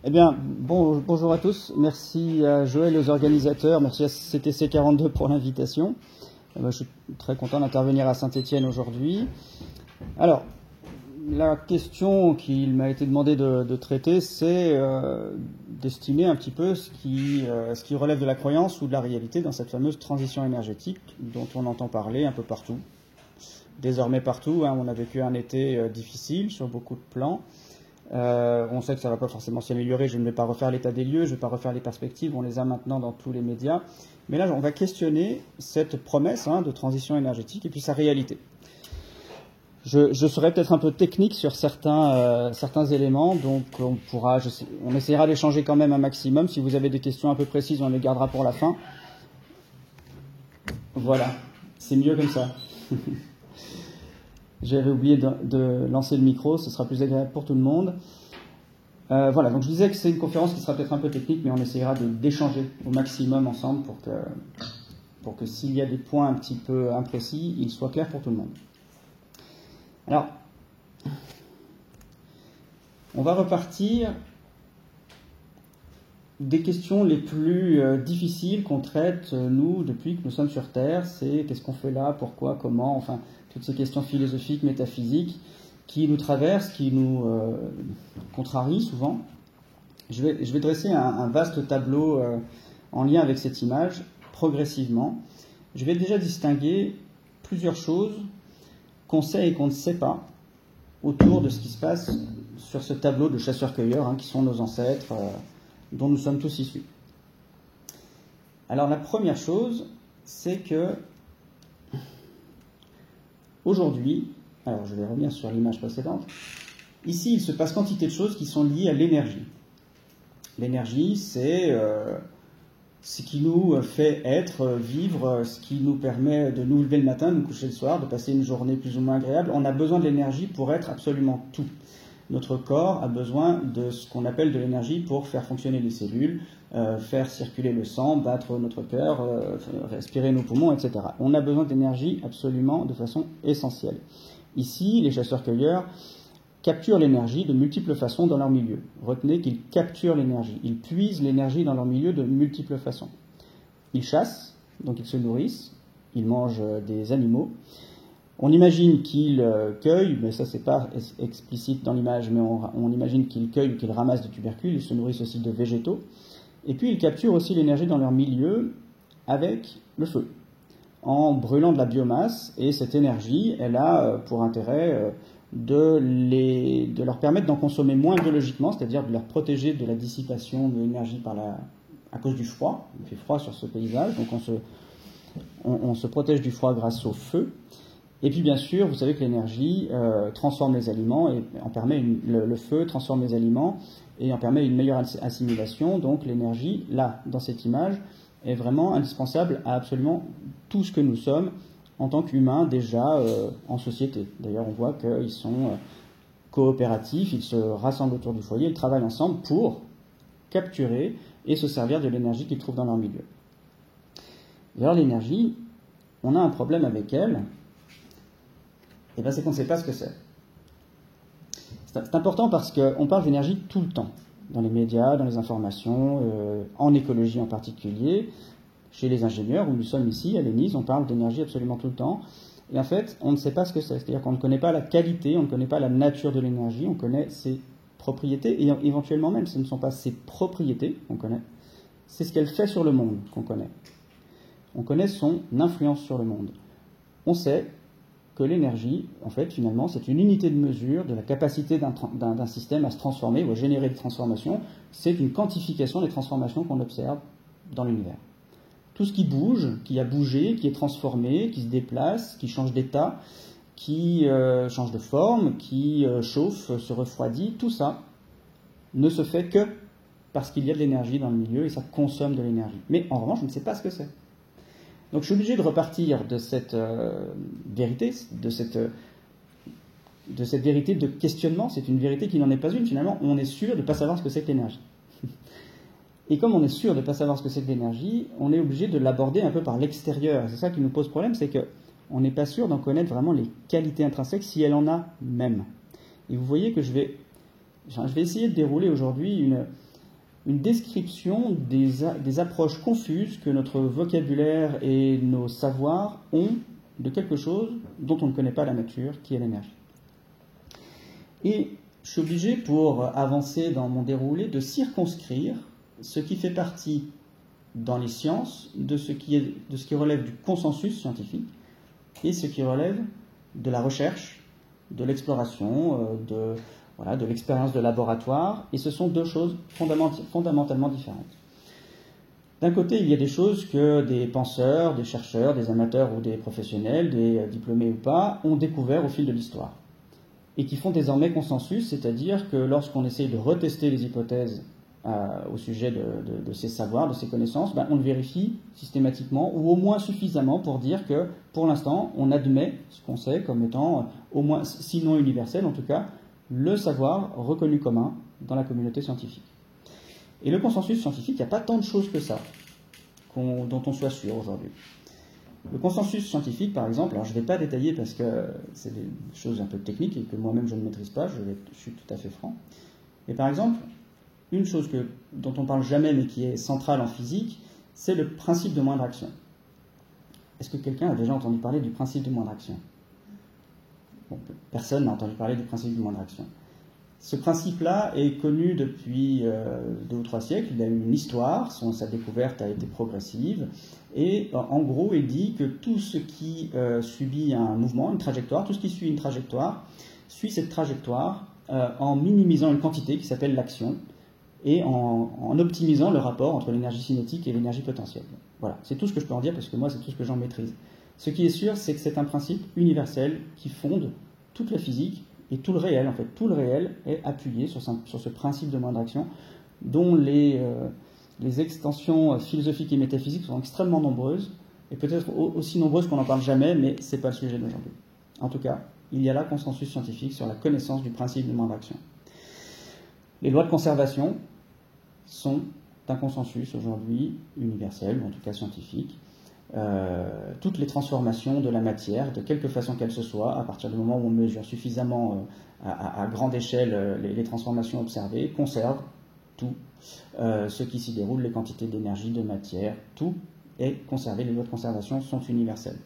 Eh bien, bonjour à tous. Merci à Joël et aux organisateurs. Merci à CTC 42 pour l'invitation. Je suis très content d'intervenir à Saint-Étienne aujourd'hui. Alors, la question qu'il m'a été demandé de traiter, c'est d'estimer un petit peu ce qui relève de la croyance ou de la réalité dans cette fameuse transition énergétique dont on entend parler un peu partout. Désormais partout, on a vécu un été difficile sur beaucoup de plans. On sait que ça ne va pas forcément s'améliorer, je ne vais pas refaire l'état des lieux, je ne vais pas refaire les perspectives, on les a maintenant dans tous les médias. Mais là, on va questionner cette promesse de transition énergétique et puis sa réalité. Je serai peut-être un peu technique sur certains éléments, donc on essaiera d'échanger quand même un maximum. Si vous avez des questions un peu précises, on les gardera pour la fin. Voilà, c'est mieux comme ça. J'avais oublié de lancer le micro, ce sera plus agréable pour tout le monde. Voilà, donc je disais que c'est une conférence qui sera peut-être un peu technique, mais on essaiera d'échanger au maximum ensemble pour que s'il y a des points un petit peu imprécis, ils soient clairs pour tout le monde. Alors, on va repartir des questions les plus difficiles qu'on traite, nous, depuis que nous sommes sur Terre. C'est qu'est-ce qu'on fait là, pourquoi, comment, enfin, toutes ces questions philosophiques, métaphysiques, qui nous traversent, qui nous contrarient souvent. Je vais dresser un vaste tableau en lien avec cette image, progressivement. Je vais déjà distinguer plusieurs choses qu'on sait et qu'on ne sait pas autour de ce qui se passe sur ce tableau de chasseurs-cueilleurs, qui sont nos ancêtres, dont nous sommes tous issus. Alors la première chose, c'est que aujourd'hui, alors je vais revenir sur l'image précédente, ici il se passe quantité de choses qui sont liées à l'énergie. L'énergie, c'est ce qui nous fait être, vivre, ce qui nous permet de nous lever le matin, de nous coucher le soir, de passer une journée plus ou moins agréable. On a besoin de l'énergie pour être absolument tout. Notre corps a besoin de ce qu'on appelle de l'énergie pour faire fonctionner les cellules, faire circuler le sang, battre notre cœur, respirer nos poumons, etc. On a besoin d'énergie absolument de façon essentielle. Ici, les chasseurs-cueilleurs capturent l'énergie de multiples façons dans leur milieu. Retenez qu'ils capturent l'énergie. Ils puisent l'énergie dans leur milieu de multiples façons. Ils chassent, donc ils se nourrissent, ils mangent des animaux. On imagine qu'ils cueillent, mais ça c'est pas explicite dans l'image, mais on imagine qu'ils cueillent ou qu'ils ramassent des tubercules, ils se nourrissent aussi de végétaux. Et puis ils capturent aussi l'énergie dans leur milieu avec le feu, en brûlant de la biomasse, et cette énergie, elle a pour intérêt de leur permettre d'en consommer moins biologiquement, c'est-à-dire de leur protéger de la dissipation de l'énergie à cause du froid. Il fait froid sur ce paysage, donc on se protège du froid grâce au feu. Et puis bien sûr, vous savez que l'énergie transforme les aliments et en permet le feu transforme les aliments et en permet une meilleure assimilation. Donc l'énergie, là, dans cette image, est vraiment indispensable à absolument tout ce que nous sommes en tant qu'humains déjà en société. D'ailleurs, on voit qu'ils sont coopératifs, ils se rassemblent autour du foyer, ils travaillent ensemble pour capturer et se servir de l'énergie qu'ils trouvent dans leur milieu. Et alors l'énergie, on a un problème avec elle, et bien c'est qu'on ne sait pas ce que c'est. C'est important parce qu'on parle d'énergie tout le temps, dans les médias, dans les informations, en écologie en particulier. Chez les ingénieurs, où nous sommes ici, à l'ENISE, on parle d'énergie absolument tout le temps. Et en fait, on ne sait pas ce que c'est. C'est-à-dire qu'on ne connaît pas la qualité, on ne connaît pas la nature de l'énergie, on connaît ses propriétés, et éventuellement même, ce ne sont pas ses propriétés qu'on connaît, c'est ce qu'elle fait sur le monde qu'on connaît. On connaît son influence sur le monde. On sait que l'énergie, en fait, finalement, c'est une unité de mesure de la capacité d'un système à se transformer ou à générer des transformations. C'est une quantification des transformations qu'on observe dans l'univers. Tout ce qui bouge, qui a bougé, qui est transformé, qui se déplace, qui change d'état, qui change de forme, qui chauffe, se refroidit, tout ça ne se fait que parce qu'il y a de l'énergie dans le milieu et ça consomme de l'énergie. Mais en revanche, je ne sais pas ce que c'est. Donc je suis obligé de repartir de cette vérité, de cette vérité de questionnement. C'est une vérité qui n'en est pas une. Finalement, on est sûr de ne pas savoir ce que c'est que l'énergie. Et comme on est sûr de ne pas savoir ce que c'est que l'énergie, on est obligé de l'aborder un peu par l'extérieur. C'est ça qui nous pose problème, c'est qu'on n'est pas sûr d'en connaître vraiment les qualités intrinsèques, si elle en a même. Et vous voyez que je vais essayer de dérouler aujourd'hui une description des approches confuses que notre vocabulaire et nos savoirs ont de quelque chose dont on ne connaît pas la nature, qui est l'énergie. Et je suis obligé, pour avancer dans mon déroulé, de circonscrire ce qui fait partie dans les sciences de ce qui relève du consensus scientifique et ce qui relève de la recherche, de l'exploration, de l'expérience de laboratoire, et ce sont deux choses fondamentalement différentes. D'un côté, il y a des choses que des penseurs, des chercheurs, des amateurs ou des professionnels, des diplômés ou pas, ont découvert au fil de l'histoire, et qui font désormais consensus, c'est-à-dire que lorsqu'on essaye de retester les hypothèses au sujet de ces savoirs, de ces connaissances, on le vérifie systématiquement, ou au moins suffisamment pour dire que, pour l'instant, on admet ce qu'on sait comme étant, au moins, sinon universel en tout cas, le savoir reconnu commun dans la communauté scientifique. Et le consensus scientifique, il n'y a pas tant de choses que ça, dont on soit sûr aujourd'hui. Le consensus scientifique, par exemple, alors je ne vais pas détailler parce que c'est des choses un peu techniques et que moi-même je ne maîtrise pas, je suis tout à fait franc. Mais par exemple, une chose dont on ne parle jamais mais qui est centrale en physique, c'est le principe de moindre action. Est-ce que quelqu'un a déjà entendu parler du principe de moindre action ? Bon, personne n'a entendu parler du principe de moindre action. Ce principe-là est connu depuis 2 ou 3 siècles, il a eu une histoire, sa découverte a été progressive, et en gros il dit que tout ce qui subit un mouvement, une trajectoire, tout ce qui suit une trajectoire, suit cette trajectoire en minimisant une quantité qui s'appelle l'action, et en optimisant le rapport entre l'énergie cinétique et l'énergie potentielle. Voilà, c'est tout ce que je peux en dire parce que moi c'est tout ce que j'en maîtrise. Ce qui est sûr, c'est que c'est un principe universel qui fonde toute la physique et tout le réel. En fait, tout le réel est appuyé sur ce principe de moindre action, dont les extensions philosophiques et métaphysiques sont extrêmement nombreuses, et peut-être aussi nombreuses qu'on n'en parle jamais, mais ce n'est pas le sujet d'aujourd'hui. En tout cas, il y a là consensus scientifique sur la connaissance du principe de moindre action. Les lois de conservation sont un consensus aujourd'hui universel, ou en tout cas scientifique. Toutes les transformations de la matière, de quelque façon qu'elle se soit, à partir du moment où on mesure suffisamment à grande échelle les transformations observées, conservent tout ce qui s'y déroule, les quantités d'énergie, de matière, tout est conservé. Les lois de conservation sont universelles.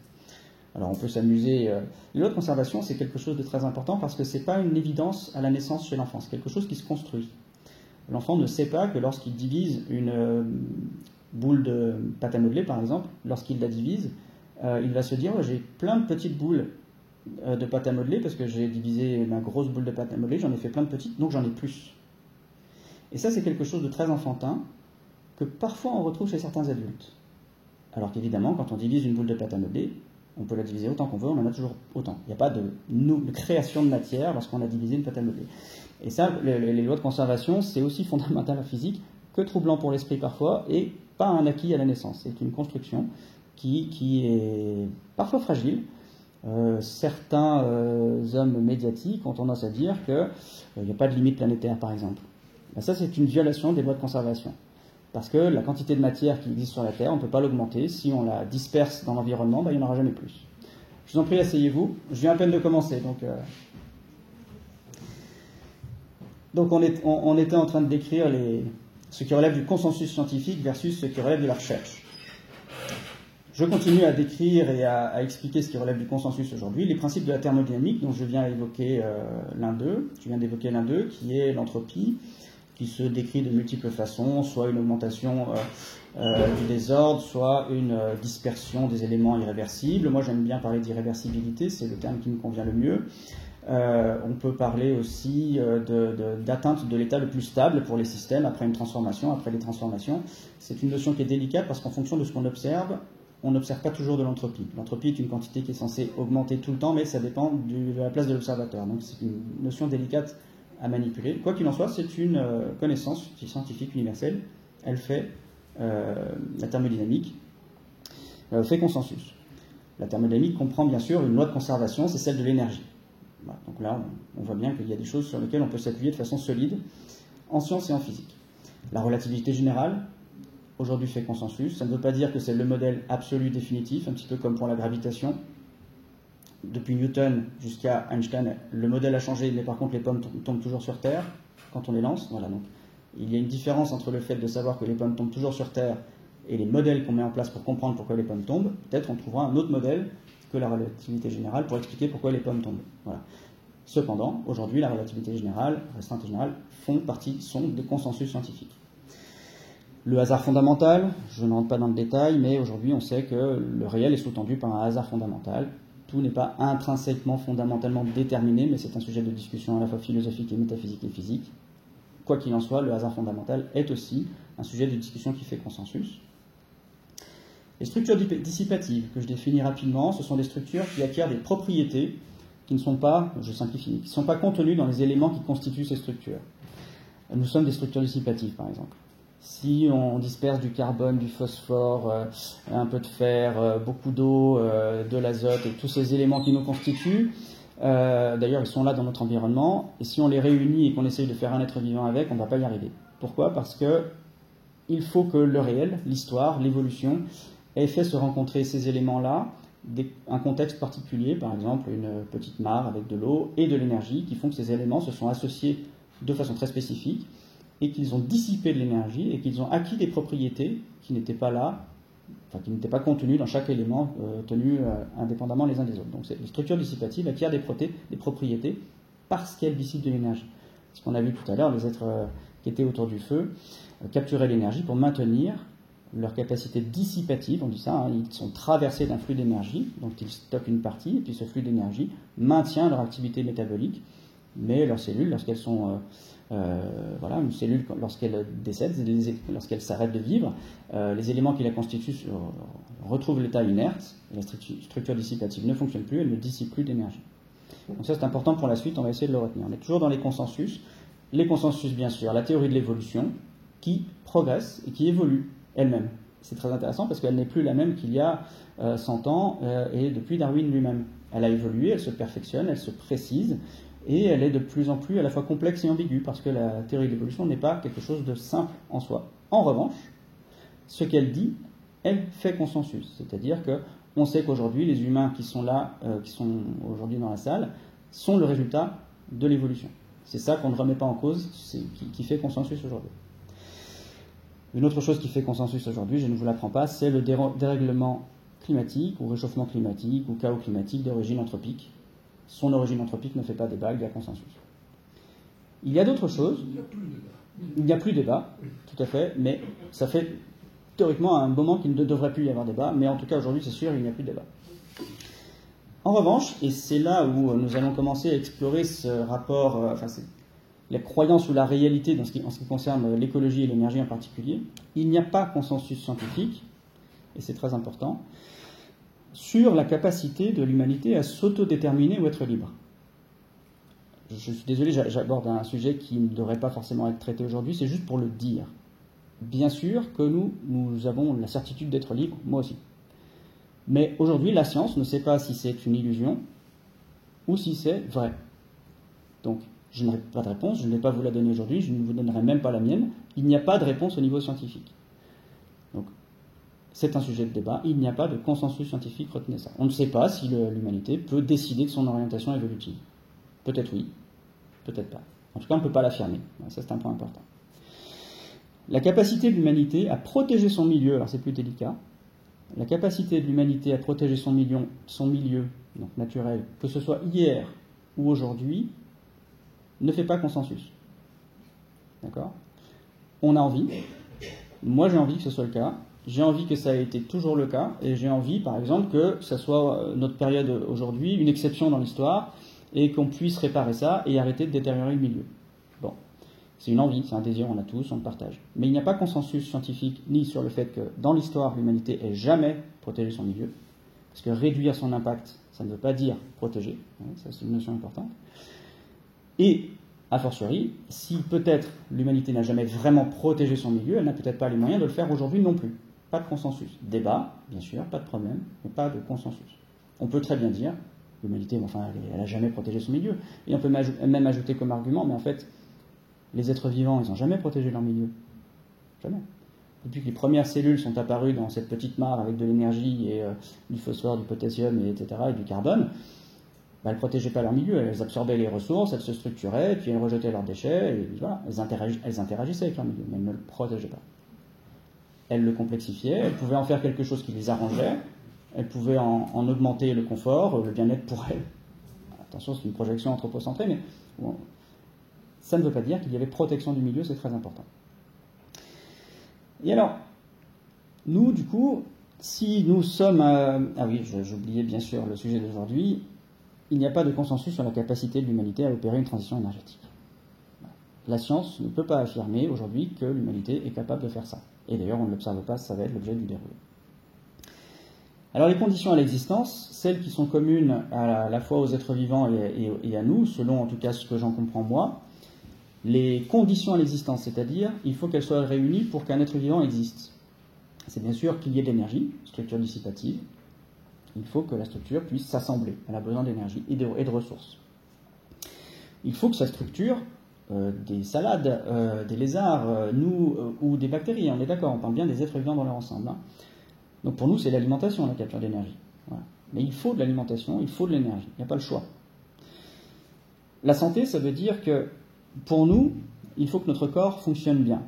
Alors on peut s'amuser. Les lois de conservation, c'est quelque chose de très important parce que ce n'est pas une évidence à la naissance chez l'enfant, c'est quelque chose qui se construit. L'enfant ne sait pas que lorsqu'il divise une boule de pâte à modeler, par exemple, lorsqu'il la divise, il va se dire j'ai plein de petites boules de pâte à modeler parce que j'ai divisé ma grosse boule de pâte à modeler, j'en ai fait plein de petites, donc j'en ai plus. Et ça, c'est quelque chose de très enfantin que parfois on retrouve chez certains adultes. Alors qu'évidemment, quand on divise une boule de pâte à modeler, on peut la diviser autant qu'on veut, on en a toujours autant. Il n'y a pas de création de matière lorsqu'on a divisé une pâte à modeler. Et ça, les lois de conservation, c'est aussi fondamental en physique que troublant pour l'esprit parfois, et pas un acquis à la naissance. C'est une construction qui est parfois fragile. Certains hommes médiatiques ont tendance à dire qu'il n'y a pas de limite planétaire, par exemple. Ben ça, c'est une violation des lois de conservation. Parce que la quantité de matière qui existe sur la Terre, on ne peut pas l'augmenter. Si on la disperse dans l'environnement, il n'y en aura jamais plus. Je vous en prie, asseyez-vous. Je viens à peine de commencer. Donc on était en train de décrire ce qui relève du consensus scientifique versus ce qui relève de la recherche. Je continue à décrire et à expliquer ce qui relève du consensus aujourd'hui. Les principes de la thermodynamique, dont je viens d'évoquer l'un d'eux, qui est l'entropie, qui se décrit de multiples façons, soit une augmentation du désordre, soit une dispersion des éléments irréversibles. Moi, j'aime bien parler d'irréversibilité, c'est le terme qui me convient le mieux. On peut parler aussi d'atteinte de l'état le plus stable pour les systèmes après une transformation, après les transformations. C'est une notion qui est délicate parce qu'en fonction de ce qu'on observe, on n'observe pas toujours de l'entropie. L'entropie est une quantité qui est censée augmenter tout le temps, mais ça dépend de la place de l'observateur. Donc c'est une notion délicate à manipuler. Quoi qu'il en soit, c'est une connaissance scientifique universelle. Elle fait, la thermodynamique fait consensus. La thermodynamique comprend bien sûr une loi de conservation, c'est celle de l'énergie. Voilà. Donc là, on voit bien qu'il y a des choses sur lesquelles on peut s'appuyer de façon solide en sciences et en physique. La relativité générale, aujourd'hui fait consensus. Ça ne veut pas dire que c'est le modèle absolu définitif, un petit peu comme pour la gravitation. Depuis Newton jusqu'à Einstein, le modèle a changé, mais par contre les pommes tombent toujours sur Terre quand on les lance. Voilà, donc Il y a une différence entre le fait de savoir que les pommes tombent toujours sur Terre et les modèles qu'on met en place pour comprendre pourquoi les pommes tombent. Peut-être on trouvera un autre modèle que la relativité générale pour expliquer pourquoi les pommes tombent. Voilà. Cependant, aujourd'hui, la relativité générale, restreinte et générale, sont des consensus scientifiques. Le hasard fondamental, je ne rentre pas dans le détail, mais aujourd'hui on sait que le réel est sous-tendu par un hasard fondamental. Tout n'est pas intrinsèquement, fondamentalement déterminé, mais c'est un sujet de discussion à la fois philosophique et métaphysique et physique. Quoi qu'il en soit, le hasard fondamental est aussi un sujet de discussion qui fait consensus. Les structures dissipatives, que je définis rapidement, ce sont des structures qui acquièrent des propriétés qui ne sont pas, je simplifie, qui ne sont pas contenues dans les éléments qui constituent ces structures. Nous sommes des structures dissipatives, par exemple. Si on disperse du carbone, du phosphore, un peu de fer, beaucoup d'eau, de l'azote, et tous ces éléments qui nous constituent, d'ailleurs ils sont là dans notre environnement, et si on les réunit et qu'on essaye de faire un être vivant avec, on ne va pas y arriver. Pourquoi ? Parce que il faut que le réel, l'histoire, l'évolution, ait fait se rencontrer ces éléments-là, un contexte particulier, par exemple une petite mare avec de l'eau et de l'énergie, qui font que ces éléments se sont associés de façon très spécifique, et qu'ils ont dissipé de l'énergie et qu'ils ont acquis des propriétés qui n'étaient pas là, enfin qui n'étaient pas contenues dans chaque élément tenu indépendamment les uns des autres. Donc les structures dissipatives acquièrent des propriétés parce qu'elles dissipent de l'énergie. Ce qu'on a vu tout à l'heure, les êtres qui étaient autour du feu capturaient l'énergie pour maintenir leur capacité dissipative, on dit ça, hein, ils sont traversés d'un flux d'énergie, donc ils stockent une partie, et puis ce flux d'énergie maintient leur activité métabolique, mais leurs cellules, lorsqu'elles sont... une cellule, lorsqu'elle décède, lorsqu'elle s'arrête de vivre, les éléments qui la constituent retrouvent l'état inerte, et la structure dissipative ne fonctionne plus, elle ne dissipe plus d'énergie. Donc ça c'est important pour la suite, on va essayer de le retenir. On est toujours dans les consensus bien sûr, la théorie de l'évolution qui progresse et qui évolue elle-même. C'est très intéressant parce qu'elle n'est plus la même qu'il y a 100 ans et depuis Darwin lui-même. Elle a évolué, elle se perfectionne, elle se précise, et elle est de plus en plus à la fois complexe et ambiguë, parce que la théorie de l'évolution n'est pas quelque chose de simple en soi. En revanche, ce qu'elle dit, elle fait consensus. C'est-à-dire qu'on sait qu'aujourd'hui, les humains qui sont là, qui sont aujourd'hui dans la salle, sont le résultat de l'évolution. C'est ça qu'on ne remet pas en cause, qui fait consensus aujourd'hui. Une autre chose qui fait consensus aujourd'hui, je ne vous l'apprends pas, c'est le dérèglement climatique, ou réchauffement climatique, ou chaos climatique d'origine anthropique. Son origine anthropique ne fait pas débat, il y a consensus. Il y a d'autres choses. Il n'y a plus débat, tout à fait, mais ça fait théoriquement un moment qu'il ne devrait plus y avoir débat, mais en tout cas aujourd'hui c'est sûr, il n'y a plus de débat. En revanche, et c'est là où nous allons commencer à explorer ce rapport, la croyance ou la réalité en ce qui concerne l'écologie et l'énergie en particulier, il n'y a pas consensus scientifique, et c'est très important, sur la capacité de l'humanité à s'autodéterminer ou être libre. Je suis désolé, j'aborde un sujet qui ne devrait pas forcément être traité aujourd'hui, c'est juste pour le dire. Bien sûr que nous avons la certitude d'être libres, moi aussi. Mais aujourd'hui, la science ne sait pas si c'est une illusion ou si c'est vrai. Donc, je n'aurai pas de réponse, je ne vais pas vous la donner aujourd'hui, je ne vous donnerai même pas la mienne. Il n'y a pas de réponse au niveau scientifique. Donc, c'est un sujet de débat, il n'y a pas de consensus scientifique, retenez ça. On ne sait pas si l'humanité peut décider de son orientation évolutive. Peut-être oui, peut-être pas. En tout cas, on ne peut pas l'affirmer. Ça, c'est un point important. La capacité de l'humanité à protéger son milieu, alors c'est plus délicat, la capacité de l'humanité à protéger son milieu donc naturel, que ce soit hier ou aujourd'hui, ne fait pas consensus. D'accord ? On a envie, moi j'ai envie que ce soit le cas, j'ai envie que ça ait été toujours le cas, et j'ai envie, par exemple, que ça soit notre période aujourd'hui, une exception dans l'histoire, et qu'on puisse réparer ça et arrêter de détériorer le milieu. Bon, c'est une envie, c'est un désir, on a tous, on le partage. Mais il n'y a pas consensus scientifique ni sur le fait que dans l'histoire, l'humanité ait jamais protégé son milieu, parce que réduire son impact, ça ne veut pas dire protéger, ça c'est une notion importante. Et, a fortiori, si peut-être l'humanité n'a jamais vraiment protégé son milieu, elle n'a peut-être pas les moyens de le faire aujourd'hui non plus. Pas de consensus. Débat, bien sûr, pas de problème, mais pas de consensus. On peut très bien dire, l'humanité, elle n'a jamais protégé son milieu. Et on peut même ajouter comme argument, mais en fait, les êtres vivants, ils n'ont jamais protégé leur milieu. Jamais. Depuis que les premières cellules sont apparues dans cette petite mare avec de l'énergie et du phosphore, du potassium, etc., et du carbone, elles ne protégeaient pas leur milieu, elles absorbaient les ressources, elles se structuraient, et puis elles rejetaient leurs déchets, et voilà, elles interagissaient avec leur milieu, mais elles ne le protégeaient pas. Elles le complexifiaient, elles pouvaient en faire quelque chose qui les arrangeait, elles pouvaient en augmenter le confort, le bien-être pour elles. Attention, c'est une projection anthropocentrée, mais bon, ça ne veut pas dire qu'il y avait protection du milieu, c'est très important. Et alors, nous, du coup, si nous sommes... Ah oui, j'oubliais bien sûr le sujet d'aujourd'hui. Il n'y a pas de consensus sur la capacité de l'humanité à opérer une transition énergétique. La science ne peut pas affirmer aujourd'hui que l'humanité est capable de faire ça. Et d'ailleurs, on ne l'observe pas, ça va être l'objet du déroulé. Alors les conditions à l'existence, celles qui sont communes à la fois aux êtres vivants et à nous, selon en tout cas ce que j'en comprends moi, les conditions à l'existence, c'est-à-dire il faut qu'elles soient réunies pour qu'un être vivant existe. C'est bien sûr qu'il y ait de l'énergie, structure dissipative. Il faut que la structure puisse s'assembler. Elle a besoin d'énergie et de ressources. Il faut que sa structure, des salades, des lézards, ou des bactéries, on est d'accord, on parle bien des êtres vivants dans leur ensemble. Hein. Donc pour nous, c'est l'alimentation, la capture d'énergie. Voilà. Mais il faut de l'alimentation, il faut de l'énergie. Il n'y a pas le choix. La santé, ça veut dire que pour nous, il faut que notre corps fonctionne bien.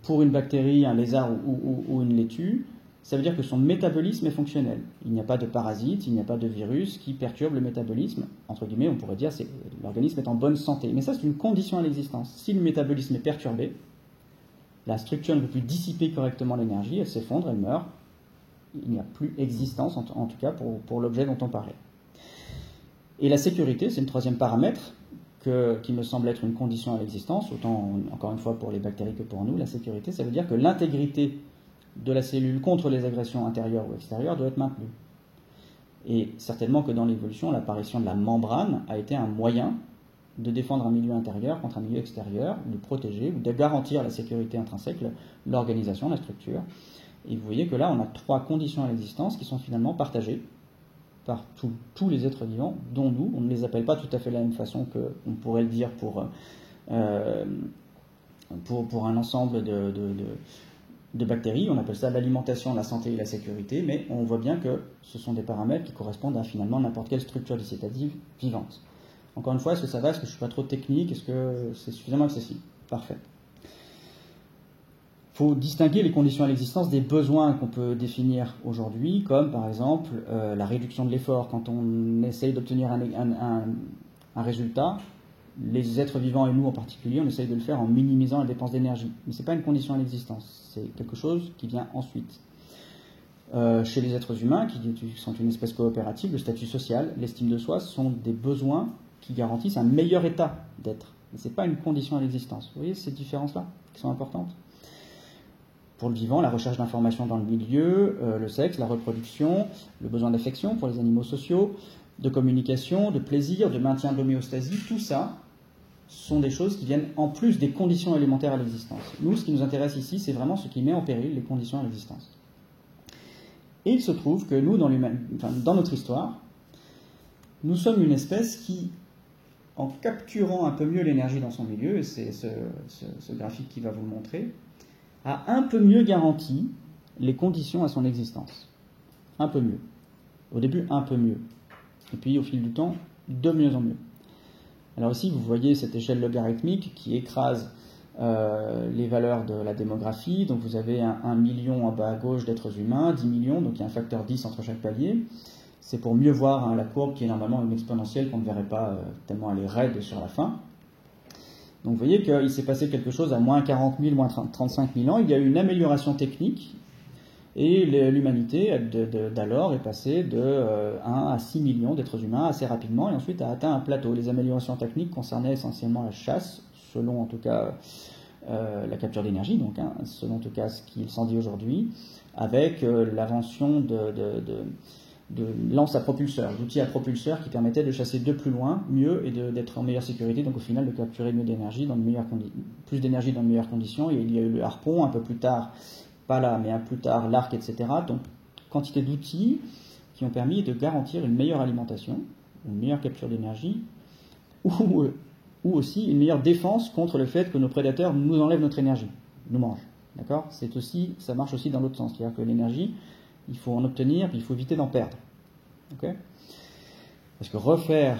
Pour une bactérie, un lézard ou une laitue, ça veut dire que son métabolisme est fonctionnel. Il n'y a pas de parasites, il n'y a pas de virus qui perturbent le métabolisme. Entre guillemets, on pourrait dire que l'organisme est en bonne santé. Mais ça, c'est une condition à l'existence. Si le métabolisme est perturbé, la structure ne peut plus dissiper correctement l'énergie, elle s'effondre, elle meurt. Il n'y a plus existence, en tout cas pour l'objet dont on parlait. Et la sécurité, c'est le troisième paramètre qui me semble être une condition à l'existence, autant encore une fois pour les bactéries que pour nous. La sécurité, ça veut dire que l'intégrité de la cellule contre les agressions intérieures ou extérieures doit être maintenue. Et certainement que dans l'évolution, l'apparition de la membrane a été un moyen de défendre un milieu intérieur contre un milieu extérieur, de protéger ou de garantir la sécurité intrinsèque, l'organisation, la structure. Et vous voyez que là, on a trois conditions à l'existence qui sont finalement partagées par tous les êtres vivants, dont nous. On ne les appelle pas tout à fait de la même façon qu'on pourrait le dire pour un ensemble de bactéries. On appelle ça l'alimentation, la santé et la sécurité, mais on voit bien que ce sont des paramètres qui correspondent à finalement n'importe quelle structure dissipative vivante. Encore une fois, est-ce que ça va? Est-ce que je ne suis pas trop technique? Est-ce que c'est suffisamment accessible? Parfait. Il faut distinguer les conditions à l'existence des besoins qu'on peut définir aujourd'hui, comme par exemple la réduction de l'effort. Quand on essaye d'obtenir un résultat, les êtres vivants et nous en particulier, on essaye de le faire en minimisant la dépense d'énergie. Mais ce n'est pas une condition à l'existence, c'est quelque chose qui vient ensuite. Chez les êtres humains, qui sont une espèce coopérative, le statut social, l'estime de soi, sont des besoins qui garantissent un meilleur état d'être. Mais ce n'est pas une condition à l'existence. Vous voyez ces différences-là qui sont importantes? Pour le vivant, la recherche d'informations dans le milieu, le sexe, la reproduction, le besoin d'affection pour les animaux sociaux, de communication, de plaisir, de maintien de l'homéostasie, tout ça sont des choses qui viennent en plus des conditions élémentaires à l'existence. Nous, ce qui nous intéresse ici, c'est vraiment ce qui met en péril les conditions à l'existence. Et il se trouve que nous, dans notre histoire, nous sommes une espèce qui, en capturant un peu mieux l'énergie dans son milieu, et c'est ce graphique qui va vous le montrer, a un peu mieux garanti les conditions à son existence. Un peu mieux. Au début, un peu mieux. Et puis, au fil du temps, de mieux en mieux. Alors ici, vous voyez cette échelle logarithmique qui écrase les valeurs de la démographie. Donc vous avez 1 million en bas à gauche d'êtres humains, 10 millions, donc il y a un facteur 10 entre chaque palier. C'est pour mieux voir la courbe qui est normalement une exponentielle qu'on ne verrait pas tellement elle est raide sur la fin. Donc vous voyez qu'il s'est passé quelque chose à moins 40 000, moins 35 000 ans. Il y a eu une amélioration technique et l'humanité d'alors est passée de 1 à 6 millions d'êtres humains assez rapidement et ensuite a atteint un plateau. Les améliorations techniques concernaient essentiellement la chasse, selon en tout cas la capture d'énergie, donc selon en tout cas ce qu'il s'en dit aujourd'hui, avec l'invention de lances à propulseur, d'outils à propulseur qui permettaient de chasser de plus loin, mieux, et d'être en meilleure sécurité, donc au final de capturer mieux d'énergie, plus d'énergie dans de meilleures conditions. Et il y a eu le harpon, un peu plus tard, pas là, mais un plus tard, l'arc, etc. Donc, quantité d'outils qui ont permis de garantir une meilleure alimentation, une meilleure capture d'énergie, ou aussi une meilleure défense contre le fait que nos prédateurs nous enlèvent notre énergie, nous mangent. D'accord? Ça marche aussi dans l'autre sens, c'est-à-dire que l'énergie, il faut en obtenir, puis il faut éviter d'en perdre. Okay? Parce que refaire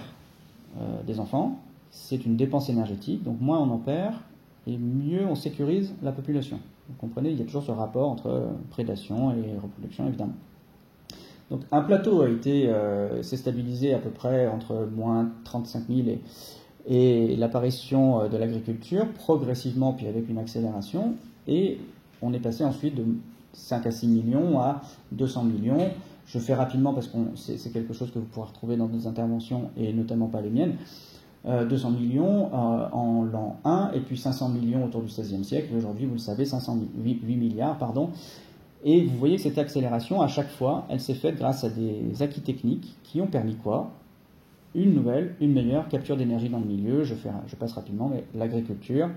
des enfants, c'est une dépense énergétique, donc moins on en perd, et mieux on sécurise la population. Vous comprenez, il y a toujours ce rapport entre prédation et reproduction, évidemment. Donc un plateau a été s'est stabilisé à peu près entre moins 35 000 et l'apparition de l'agriculture, progressivement, puis avec une accélération, et on est passé ensuite de 5 à 6 millions à 200 millions. Je fais rapidement parce que c'est quelque chose que vous pourrez retrouver dans nos interventions, et notamment pas les miennes. 200 millions en l'an 1, et puis 500 millions autour du XVIe siècle. Aujourd'hui, vous le savez, 8 milliards, pardon. Et vous voyez que cette accélération, à chaque fois, elle s'est faite grâce à des acquis techniques qui ont permis quoi? Une meilleure capture d'énergie dans le milieu. Je passe rapidement, mais l'agriculture,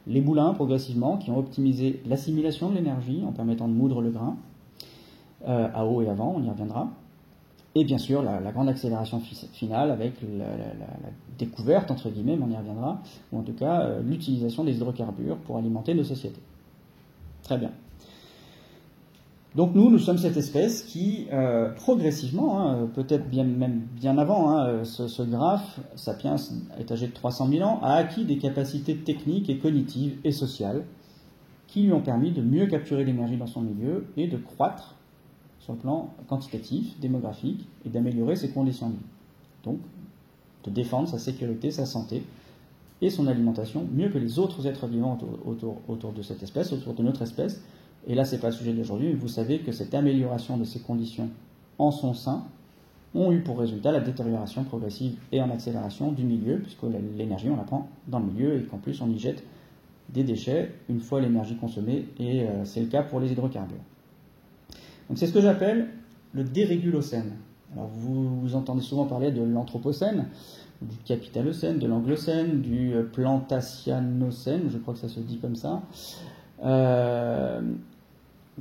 les moulins progressivement qui ont optimisé l'assimilation de l'énergie en permettant de moudre le grain à eau et à vent, on y reviendra. Et bien sûr, la grande accélération finale avec la découverte, entre guillemets, mais on y reviendra, ou en tout cas l'utilisation des hydrocarbures pour alimenter nos sociétés. Très bien. Donc nous sommes cette espèce qui, progressivement, peut-être même bien avant, ce graphe, Sapiens est âgé de 300 000 ans, a acquis des capacités techniques et cognitives et sociales qui lui ont permis de mieux capturer l'énergie dans son milieu et de croître sur le plan quantitatif, démographique, et d'améliorer ses conditions de vie. Donc, de défendre sa sécurité, sa santé et son alimentation mieux que les autres êtres vivants autour de cette espèce, autour de notre espèce. Et là, ce n'est pas le sujet d'aujourd'hui, mais vous savez que cette amélioration de ces conditions en son sein ont eu pour résultat la détérioration progressive et en accélération du milieu, puisque l'énergie, on la prend dans le milieu, et qu'en plus, on y jette des déchets une fois l'énergie consommée, et c'est le cas pour les hydrocarbures. Donc c'est ce que j'appelle le dérégulocène. Alors vous entendez souvent parler de l'anthropocène, du capitalocène, de l'anglocène, du plantationocène, je crois que ça se dit comme ça.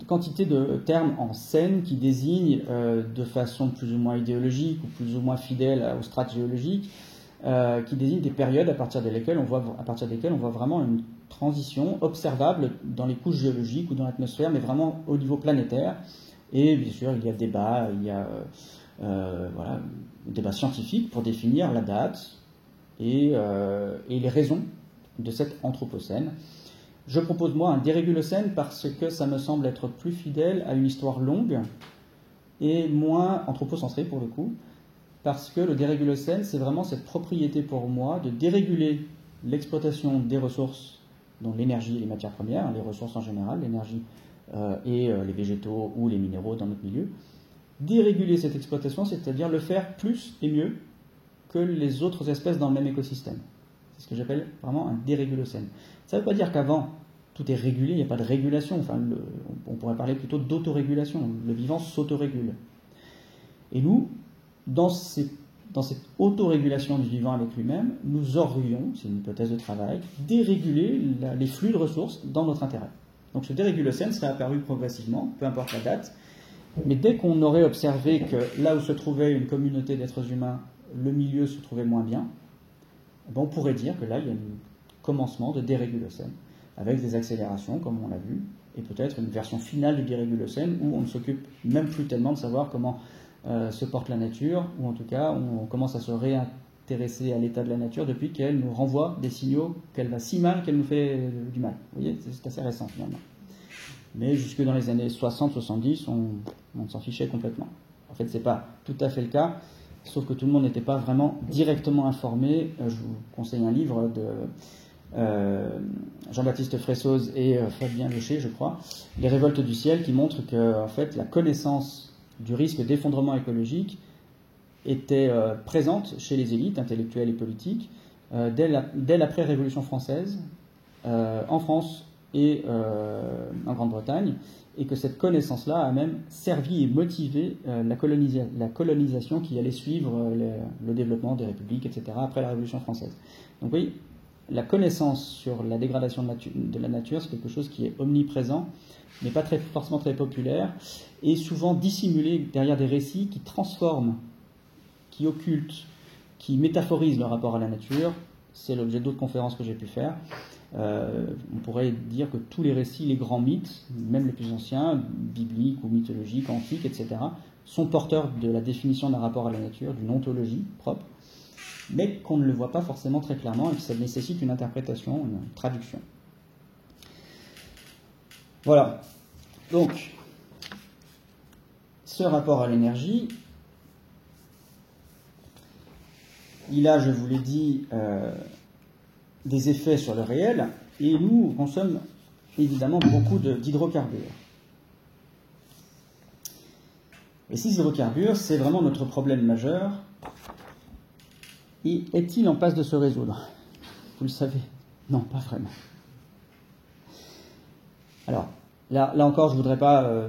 Quantité de termes en scène qui désignent de façon plus ou moins idéologique ou plus ou moins fidèle aux strates géologiques, qui désignent des périodes à partir desquelles on voit vraiment une transition observable dans les couches géologiques ou dans l'atmosphère, mais vraiment au niveau planétaire. Et bien sûr, il y a débat, débat scientifique pour définir la date et les raisons de cet anthropocène. Je propose, moi, un dérégulocène parce que ça me semble être plus fidèle à une histoire longue et moins anthropocentrée, pour le coup, parce que le dérégulocène, c'est vraiment cette propriété pour moi de déréguler l'exploitation des ressources, dont l'énergie et les matières premières, les ressources en général, l'énergie et les végétaux ou les minéraux dans notre milieu, déréguler cette exploitation, c'est-à-dire le faire plus et mieux que les autres espèces dans le même écosystème. C'est ce que j'appelle vraiment un dérégulocène. Ça ne veut pas dire qu'avant, tout est régulé, il n'y a pas de régulation. Enfin, on pourrait parler plutôt d'autorégulation. Le vivant s'autorégule. Et nous, dans cette autorégulation du vivant avec lui-même, nous aurions, c'est une hypothèse de travail, déréguler les flux de ressources dans notre intérêt. Donc ce dérégulocène serait apparu progressivement, peu importe la date, mais dès qu'on aurait observé que là où se trouvait une communauté d'êtres humains, le milieu se trouvait moins bien, on pourrait dire que là, il y a un commencement de dérégulocène, avec des accélérations, comme on l'a vu, et peut-être une version finale du dérégulocène, où on ne s'occupe même plus tellement de savoir comment se porte la nature, ou en tout cas, on commence à se réintéresser à l'état de la nature depuis qu'elle nous renvoie des signaux qu'elle va si mal qu'elle nous fait du mal. Vous voyez, c'est assez récent, finalement. Mais jusque dans les années 60-70, on s'en fichait complètement. En fait, ce n'est pas tout à fait le cas, sauf que tout le monde n'était pas vraiment directement informé. Je vous conseille un livre de Jean-Baptiste Fressoz et Fabien Lecher, je crois, Les révoltes du ciel, qui montre que en fait, la connaissance du risque d'effondrement écologique était présente chez les élites intellectuelles et politiques dès l'après-Révolution française, en France et en Grande-Bretagne, et que cette connaissance-là a même servi et motivé la colonisation qui allait suivre le développement des républiques, etc., après la Révolution française. Donc oui, la connaissance sur la dégradation de la nature, c'est quelque chose qui est omniprésent, mais pas forcément très populaire, et souvent dissimulé derrière des récits qui transforment, qui occultent, qui métaphorisent le rapport à la nature. C'est l'objet d'autres conférences que j'ai pu faire. On pourrait dire que tous les récits, les grands mythes, même les plus anciens, bibliques ou mythologiques, antiques, etc., sont porteurs de la définition d'un rapport à la nature, d'une ontologie propre, mais qu'on ne le voit pas forcément très clairement et que ça nécessite une interprétation, une traduction. Voilà. Donc, ce rapport à l'énergie, il a, je vous l'ai dit, des effets sur le réel, et nous consommons évidemment beaucoup d'hydrocarbures. Et ces hydrocarbures, c'est vraiment notre problème majeur. Et est-il en passe de se résoudre? Vous le savez? Non, pas vraiment. Alors, là encore, je ne voudrais pas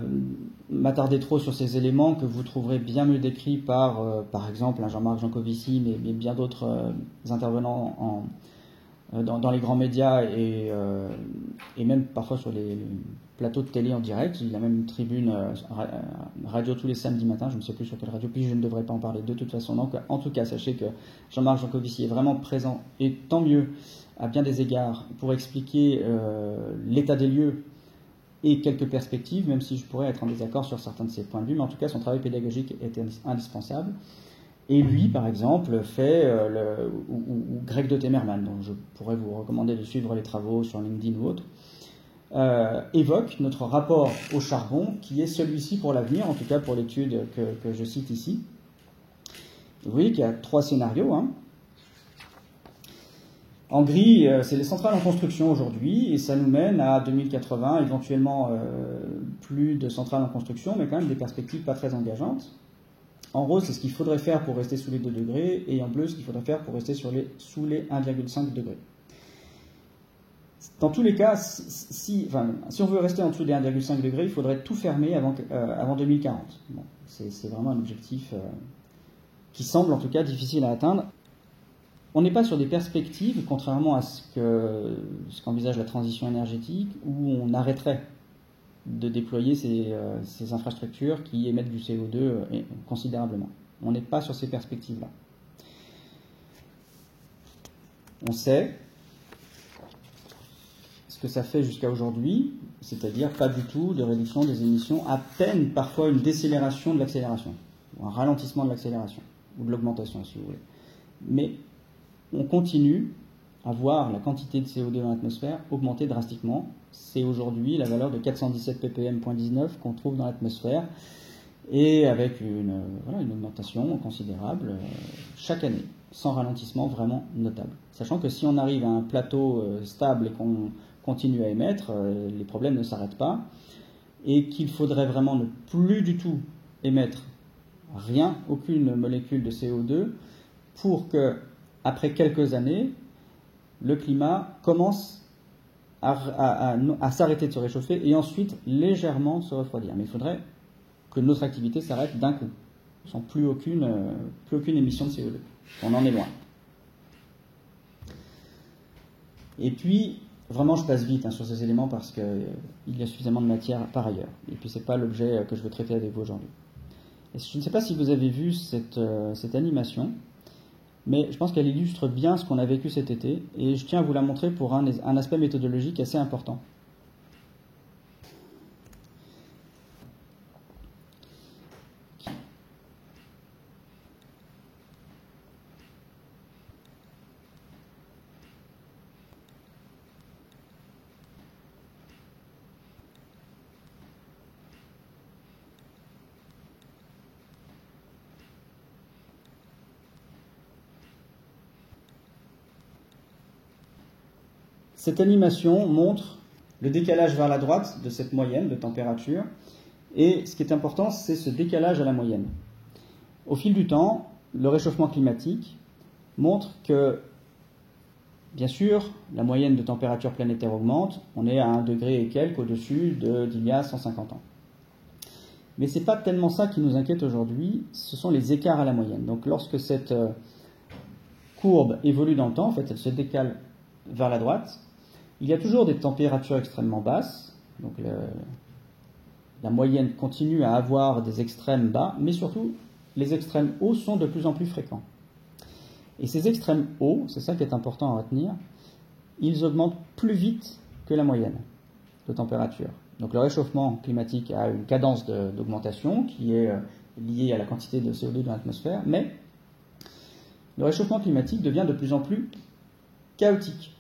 m'attarder trop sur ces éléments que vous trouverez bien mieux décrits par exemple, Jean-Marc Jancovici, mais bien d'autres intervenants dans les grands médias et même parfois sur les plateaux de télé en direct. Il y a même une tribune radio tous les samedis matins, je ne sais plus sur quelle radio, puis je ne devrais pas en parler de toute façon. Donc, en tout cas, sachez que Jean-Marc Jancovici est vraiment présent, et tant mieux, à bien des égards, pour expliquer l'état des lieux et quelques perspectives, même si je pourrais être en désaccord sur certains de ses points de vue, mais en tout cas, son travail pédagogique est indispensable. Et lui, par exemple, ou Greg de Temerman, dont je pourrais vous recommander de suivre les travaux sur LinkedIn ou autre, évoque notre rapport au charbon, qui est celui-ci pour l'avenir, en tout cas pour l'étude que je cite ici. Vous voyez qu'il y a 3 scénarios. En gris, c'est les centrales en construction aujourd'hui, et ça nous mène à 2080, éventuellement plus de centrales en construction, mais quand même des perspectives pas très engageantes. En rose, c'est ce qu'il faudrait faire pour rester sous les 2 degrés, et en bleu, ce qu'il faudrait faire pour rester sous les 1,5 degrés. Dans tous les cas, si on veut rester en dessous des 1,5 degrés, il faudrait tout fermer avant 2040. Bon, c'est vraiment un objectif qui semble en tout cas difficile à atteindre. On n'est pas sur des perspectives, contrairement à ce qu'envisage la transition énergétique, où on arrêterait de déployer ces infrastructures qui émettent du CO2 considérablement. On n'est pas sur ces perspectives-là. On sait ce que ça fait jusqu'à aujourd'hui, c'est-à-dire pas du tout de réduction des émissions, à peine parfois une décélération de l'accélération, ou un ralentissement de l'accélération, ou de l'augmentation si vous voulez. Mais on continue à voir la quantité de CO2 dans l'atmosphère augmenter drastiquement. C'est aujourd'hui la valeur de 417 ppm.19 qu'on trouve dans l'atmosphère, et avec une augmentation considérable chaque année, sans ralentissement vraiment notable. Sachant que si on arrive à un plateau stable et qu'on continue à émettre, les problèmes ne s'arrêtent pas, et qu'il faudrait vraiment ne plus du tout émettre rien, aucune molécule de CO2, pour que, après quelques années, le climat commence à s'arrêter de se réchauffer et ensuite légèrement se refroidir. Mais il faudrait que notre activité s'arrête d'un coup, sans plus aucune émission de CO2. On en est loin. Et puis, vraiment, je passe vite sur ces éléments parce qu'il y a suffisamment de matière par ailleurs. Et puis, ce n'est pas l'objet que je veux traiter avec vous aujourd'hui. Et je ne sais pas si vous avez vu cette animation, mais je pense qu'elle illustre bien ce qu'on a vécu cet été, et je tiens à vous la montrer pour un aspect méthodologique assez important. Cette animation montre le décalage vers la droite de cette moyenne de température, et ce qui est important, c'est ce décalage à la moyenne. Au fil du temps, le réchauffement climatique montre que, bien sûr, la moyenne de température planétaire augmente, on est à 1 degré et quelques au-dessus d'il y a 150 ans. Mais ce n'est pas tellement ça qui nous inquiète aujourd'hui, ce sont les écarts à la moyenne. Donc lorsque cette courbe évolue dans le temps, en fait, elle se décale vers la droite, il y a toujours des températures extrêmement basses, donc la moyenne continue à avoir des extrêmes bas, mais surtout, les extrêmes hauts sont de plus en plus fréquents. Et ces extrêmes hauts, c'est ça qui est important à retenir, ils augmentent plus vite que la moyenne de température. Donc le réchauffement climatique a une cadence d'augmentation qui est lié à la quantité de CO2 dans l'atmosphère, mais le réchauffement climatique devient de plus en plus chaotique.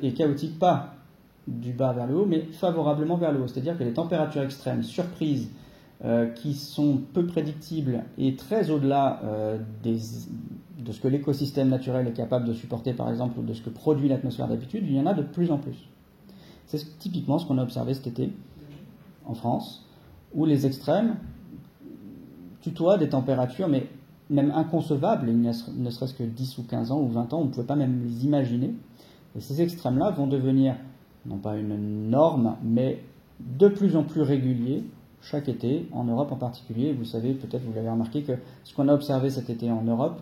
Et chaotique pas du bas vers le haut, mais favorablement vers le haut. C'est-à-dire que les températures extrêmes, surprises, qui sont peu prédictibles et très au-delà de ce que l'écosystème naturel est capable de supporter, par exemple, ou de ce que produit l'atmosphère d'habitude, il y en a de plus en plus. C'est typiquement ce qu'on a observé cet été en France, où les extrêmes tutoient des températures, mais même inconcevables, il ne serait-ce que 10 ou 15 ans ou 20 ans, on ne pouvait pas même les imaginer. Et ces extrêmes-là vont devenir, non pas une norme, mais de plus en plus réguliers, chaque été, en Europe en particulier. Vous savez, peut-être vous l'avez remarqué, que ce qu'on a observé cet été en Europe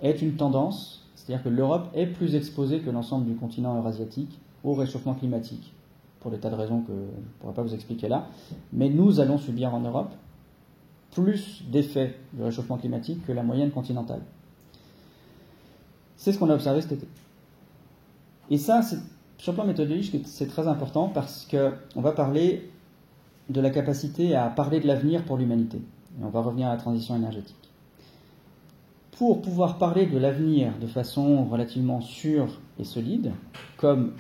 est une tendance, c'est-à-dire que l'Europe est plus exposée que l'ensemble du continent eurasiatique au réchauffement climatique, pour des tas de raisons que je ne pourrais pas vous expliquer là. Mais nous allons subir en Europe plus d'effets du réchauffement climatique que la moyenne continentale. C'est ce qu'on a observé cet été. Et ça, sur le plan méthodologique, c'est très important parce qu'on va parler de la capacité à parler de l'avenir pour l'humanité. Et on va revenir à la transition énergétique. Pour pouvoir parler de l'avenir de façon relativement sûre et solide, comme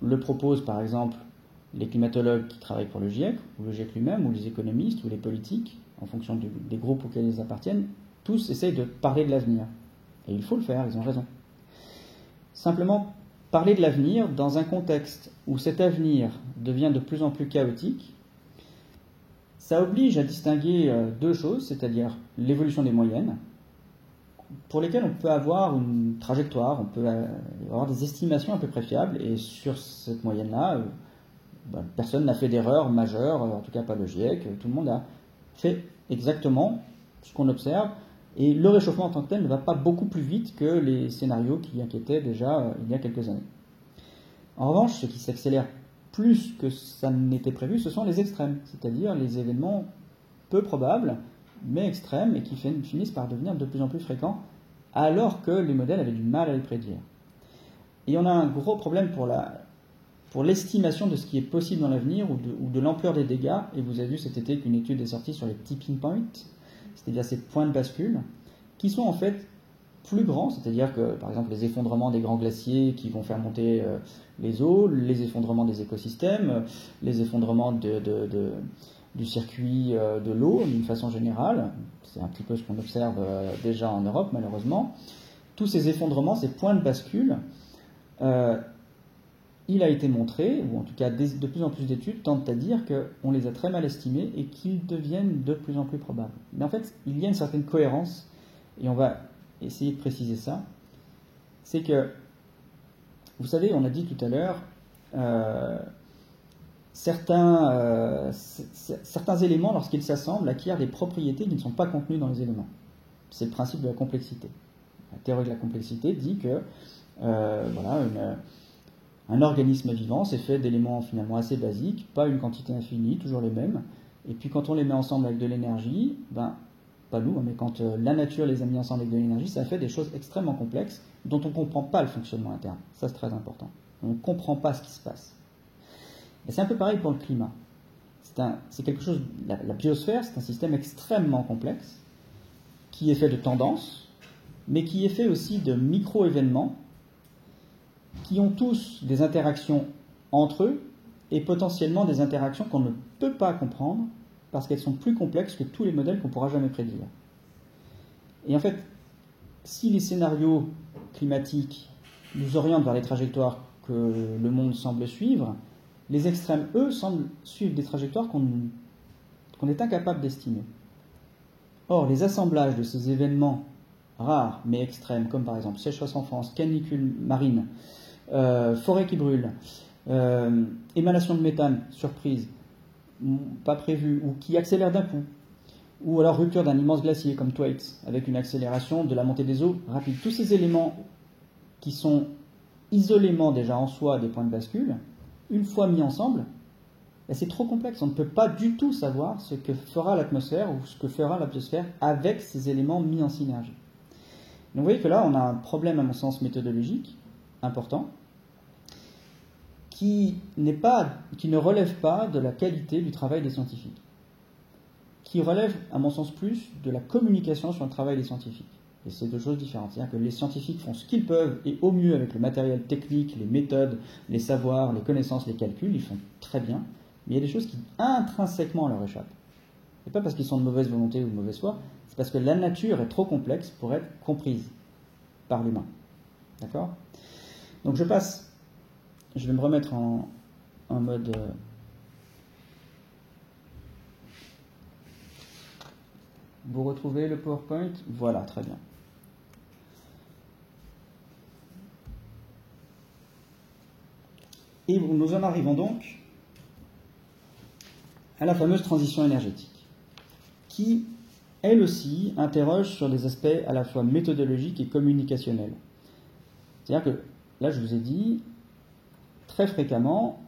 le proposent par exemple les climatologues qui travaillent pour le GIEC, ou le GIEC lui-même, ou les économistes, ou les politiques, en fonction des groupes auxquels ils appartiennent, tous essayent de parler de l'avenir. Et il faut le faire, ils ont raison. Simplement, parler de l'avenir dans un contexte où cet avenir devient de plus en plus chaotique, ça oblige à distinguer deux choses, c'est-à-dire l'évolution des moyennes, pour lesquelles on peut avoir une trajectoire, on peut avoir des estimations à peu près fiables, et sur cette moyenne-là, personne n'a fait d'erreur majeure, en tout cas pas le GIEC, tout le monde a fait exactement ce qu'on observe, et le réchauffement en tant que tel ne va pas beaucoup plus vite que les scénarios qui inquiétaient déjà il y a quelques années. En revanche, ce qui s'accélère plus que ça n'était prévu, ce sont les extrêmes, c'est-à-dire les événements peu probables, mais extrêmes, et qui finissent par devenir de plus en plus fréquents, alors que les modèles avaient du mal à les prédire. Et on a un gros problème pour l'estimation de ce qui est possible dans l'avenir, ou de l'ampleur des dégâts, et vous avez vu cet été qu'une étude est sortie sur les tipping points, c'est-à-dire ces points de bascule, qui sont en fait plus grands, c'est-à-dire que, par exemple, les effondrements des grands glaciers qui vont faire monter les eaux, les effondrements des écosystèmes, les effondrements du circuit de l'eau, d'une façon générale, c'est un petit peu ce qu'on observe déjà en Europe, malheureusement. Tous ces effondrements, ces points de bascule, il a été montré, ou en tout cas de plus en plus d'études tentent à dire qu'on les a très mal estimés et qu'ils deviennent de plus en plus probables. Mais en fait, il y a une certaine cohérence, et on va essayer de préciser ça. C'est que, vous savez, on a dit tout à l'heure, certains éléments, lorsqu'ils s'assemblent, acquièrent des propriétés qui ne sont pas contenues dans les éléments. C'est le principe de la complexité. La théorie de la complexité dit que un organisme vivant, c'est fait d'éléments finalement assez basiques, pas une quantité infinie, toujours les mêmes. Et puis quand on les met ensemble avec de l'énergie, pas nous, mais quand la nature les a mis ensemble avec de l'énergie, ça fait des choses extrêmement complexes dont on ne comprend pas le fonctionnement interne. Ça, c'est très important. On ne comprend pas ce qui se passe. Et c'est un peu pareil pour le climat. C'est quelque chose. La biosphère, c'est un système extrêmement complexe qui est fait de tendances, mais qui est fait aussi de micro-événements qui ont tous des interactions entre eux et potentiellement des interactions qu'on ne peut pas comprendre parce qu'elles sont plus complexes que tous les modèles qu'on ne pourra jamais prédire. Et en fait, si les scénarios climatiques nous orientent vers les trajectoires que le monde semble suivre, les extrêmes, eux, semblent suivre des trajectoires qu'on est incapable d'estimer. Or, les assemblages de ces événements rares mais extrêmes, comme par exemple sécheresse en France, canicule marine, forêt qui brûle, émanation de méthane, surprise, pas prévue, ou qui accélère d'un coup, ou alors rupture d'un immense glacier comme Thwaites, avec une accélération de la montée des eaux rapide. Tous ces éléments qui sont isolément déjà en soi des points de bascule, une fois mis ensemble, c'est trop complexe. On ne peut pas du tout savoir ce que fera l'atmosphère ou ce que fera la biosphère avec ces éléments mis en synergie. Donc vous voyez que là, on a un problème, à mon sens, méthodologique important qui ne relève pas de la qualité du travail des scientifiques, qui relève, à mon sens, plus de la communication sur le travail des scientifiques. Et c'est deux choses différentes. C'est-à-dire que les scientifiques font ce qu'ils peuvent, et au mieux avec le matériel technique, les méthodes, les savoirs, les connaissances, les calculs, ils font très bien. Mais il y a des choses qui intrinsèquement leur échappent. Ce n'est pas parce qu'ils sont de mauvaise volonté ou de mauvaise foi, c'est parce que la nature est trop complexe pour être comprise par l'humain. D'accord ? Donc je vais me remettre en mode... Vous retrouvez le PowerPoint ? Voilà, très bien. Et nous en arrivons donc à la fameuse transition énergétique, qui, elle aussi, interroge sur des aspects à la fois méthodologiques et communicationnels. C'est-à-dire que, là, je vous ai dit, très fréquemment,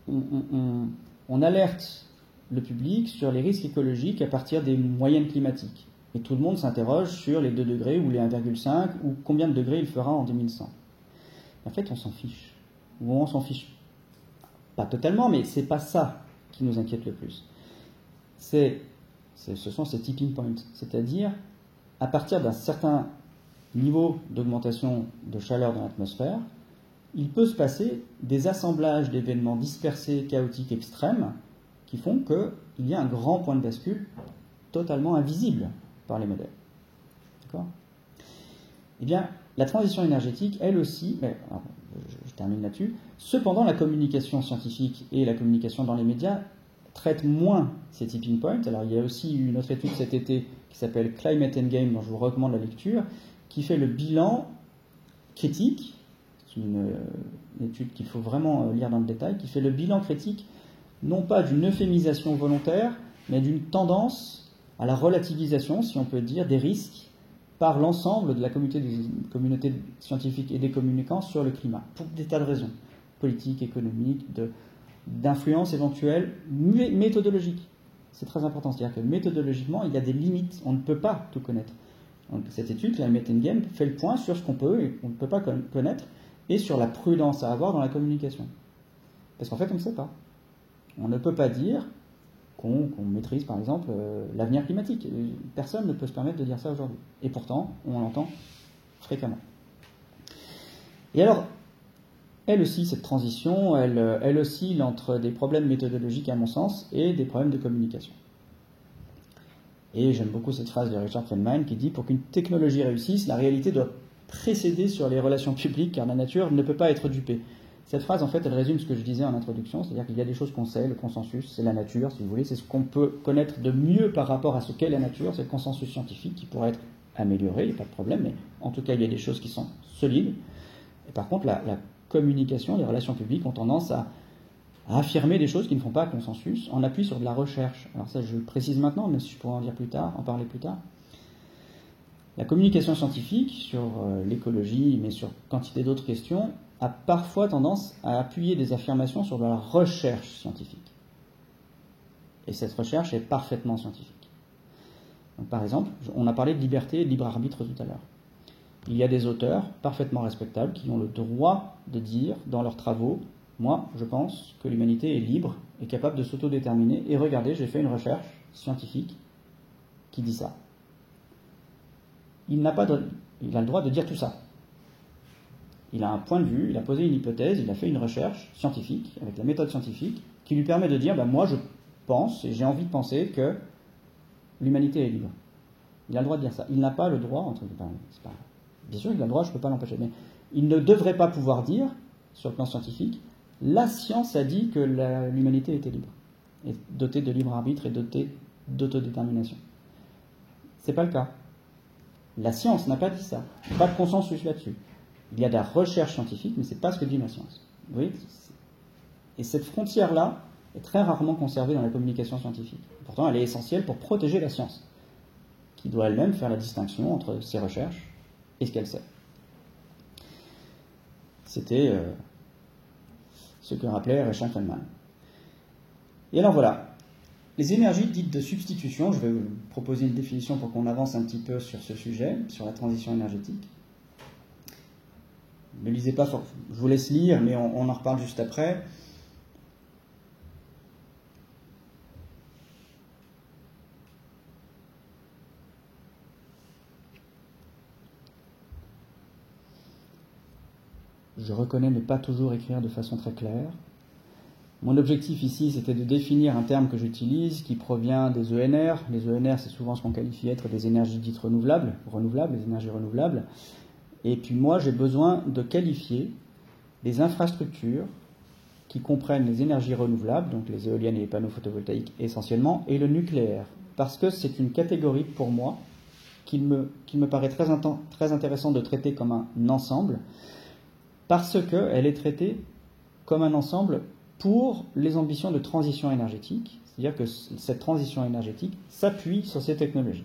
on alerte le public sur les risques écologiques à partir des moyennes climatiques. Et tout le monde s'interroge sur les 2 degrés ou les 1,5 ou combien de degrés il fera en 2100. En fait, on s'en fiche. Ou on s'en fiche pas totalement, mais c'est pas ça qui nous inquiète le plus. Ce sont ces tipping points, c'est-à-dire à partir d'un certain niveau d'augmentation de chaleur dans l'atmosphère, il peut se passer des assemblages d'événements dispersés, chaotiques, extrêmes, qui font qu'il y a un grand point de bascule totalement invisible par les modèles. D'accord ? Eh bien, la transition énergétique, elle aussi, je termine là-dessus, cependant la communication scientifique et la communication dans les médias traitent moins ces tipping points. Alors il y a aussi une autre étude cet été qui s'appelle Climate Endgame, dont je vous recommande la lecture, qui fait le bilan critique, c'est une étude qu'il faut vraiment lire dans le détail, qui fait le bilan critique non pas d'une euphémisation volontaire, mais d'une tendance à la relativisation, si on peut dire, des risques par l'ensemble de la communauté scientifique et des communicants sur le climat, pour des tas de raisons, politiques, économiques, d'influence éventuelle, méthodologique. C'est très important, c'est-à-dire que méthodologiquement, il y a des limites, on ne peut pas tout connaître. Donc, cette étude, Climate Endgame, fait le point sur ce qu'on peut et qu'on ne peut pas connaître, et sur la prudence à avoir dans la communication. Parce qu'en fait, on ne sait pas. On ne peut pas dire qu'on maîtrise, par exemple, l'avenir climatique. Personne ne peut se permettre de dire ça aujourd'hui. Et pourtant, on l'entend fréquemment. Et alors, elle aussi, cette transition, elle oscille entre des problèmes méthodologiques, à mon sens, et des problèmes de communication. Et j'aime beaucoup cette phrase de Richard Feynman qui dit « Pour qu'une technologie réussisse, la réalité doit précéder sur les relations publiques, car la nature ne peut pas être dupée. » Cette phrase, en fait, elle résume ce que je disais en introduction, c'est-à-dire qu'il y a des choses qu'on sait, le consensus, c'est la nature, si vous voulez, c'est ce qu'on peut connaître de mieux par rapport à ce qu'est la nature, c'est le consensus scientifique qui pourrait être amélioré, il n'y a pas de problème, mais en tout cas, il y a des choses qui sont solides. Et par contre, la communication, les relations publiques ont tendance à affirmer des choses qui ne font pas consensus en appui sur de la recherche. Alors ça, je le précise maintenant, mais si je pourrais en parler plus tard. La communication scientifique sur l'écologie, mais sur quantité d'autres questions, a parfois tendance à appuyer des affirmations sur de la recherche scientifique. Et cette recherche est parfaitement scientifique. Donc, par exemple, on a parlé de liberté et de libre arbitre tout à l'heure. Il y a des auteurs parfaitement respectables qui ont le droit de dire dans leurs travaux « Moi, je pense que l'humanité est libre et capable de s'autodéterminer, et regardez, j'ai fait une recherche scientifique qui dit ça. » Il a le droit de dire tout ça. Il a un point de vue, il a posé une hypothèse, il a fait une recherche scientifique, avec la méthode scientifique, qui lui permet de dire moi je pense, et j'ai envie de penser que l'humanité est libre. Il a le droit de dire ça. Il n'a pas le droit, bien sûr il a le droit, je ne peux pas l'empêcher, mais il ne devrait pas pouvoir dire, sur le plan scientifique, la science a dit que l'humanité était libre, et dotée de libre arbitre et dotée d'autodétermination. Ce n'est pas le cas. La science n'a pas dit ça. Pas de consensus là-dessus. Il y a de la recherche scientifique, mais ce n'est pas ce que dit la science. Vous voyez ? Et cette frontière-là est très rarement conservée dans la communication scientifique. Pourtant, elle est essentielle pour protéger la science, qui doit elle-même faire la distinction entre ses recherches et ce qu'elle sait. C'était ce que rappelait Richard Feynman. Et alors voilà. Les énergies dites de substitution, je vais vous proposer une définition pour qu'on avance un petit peu sur ce sujet, sur la transition énergétique. Ne lisez pas fort, je vous laisse lire, mais on en reparle juste après. je reconnais ne pas toujours écrire de façon très claire. Mon objectif ici, c'était de définir un terme que j'utilise qui provient des ENR. Les ENR, c'est souvent ce qu'on qualifie d'être des énergies dites renouvelables, les énergies renouvelables. Et puis moi, j'ai besoin de qualifier les infrastructures qui comprennent les énergies renouvelables, donc les éoliennes et les panneaux photovoltaïques essentiellement, et le nucléaire. Parce que c'est une catégorie pour moi qu'il me paraît très intéressant de traiter comme un ensemble, parce qu'elle est traitée comme un ensemble pour les ambitions de transition énergétique, c'est-à-dire que cette transition énergétique s'appuie sur ces technologies.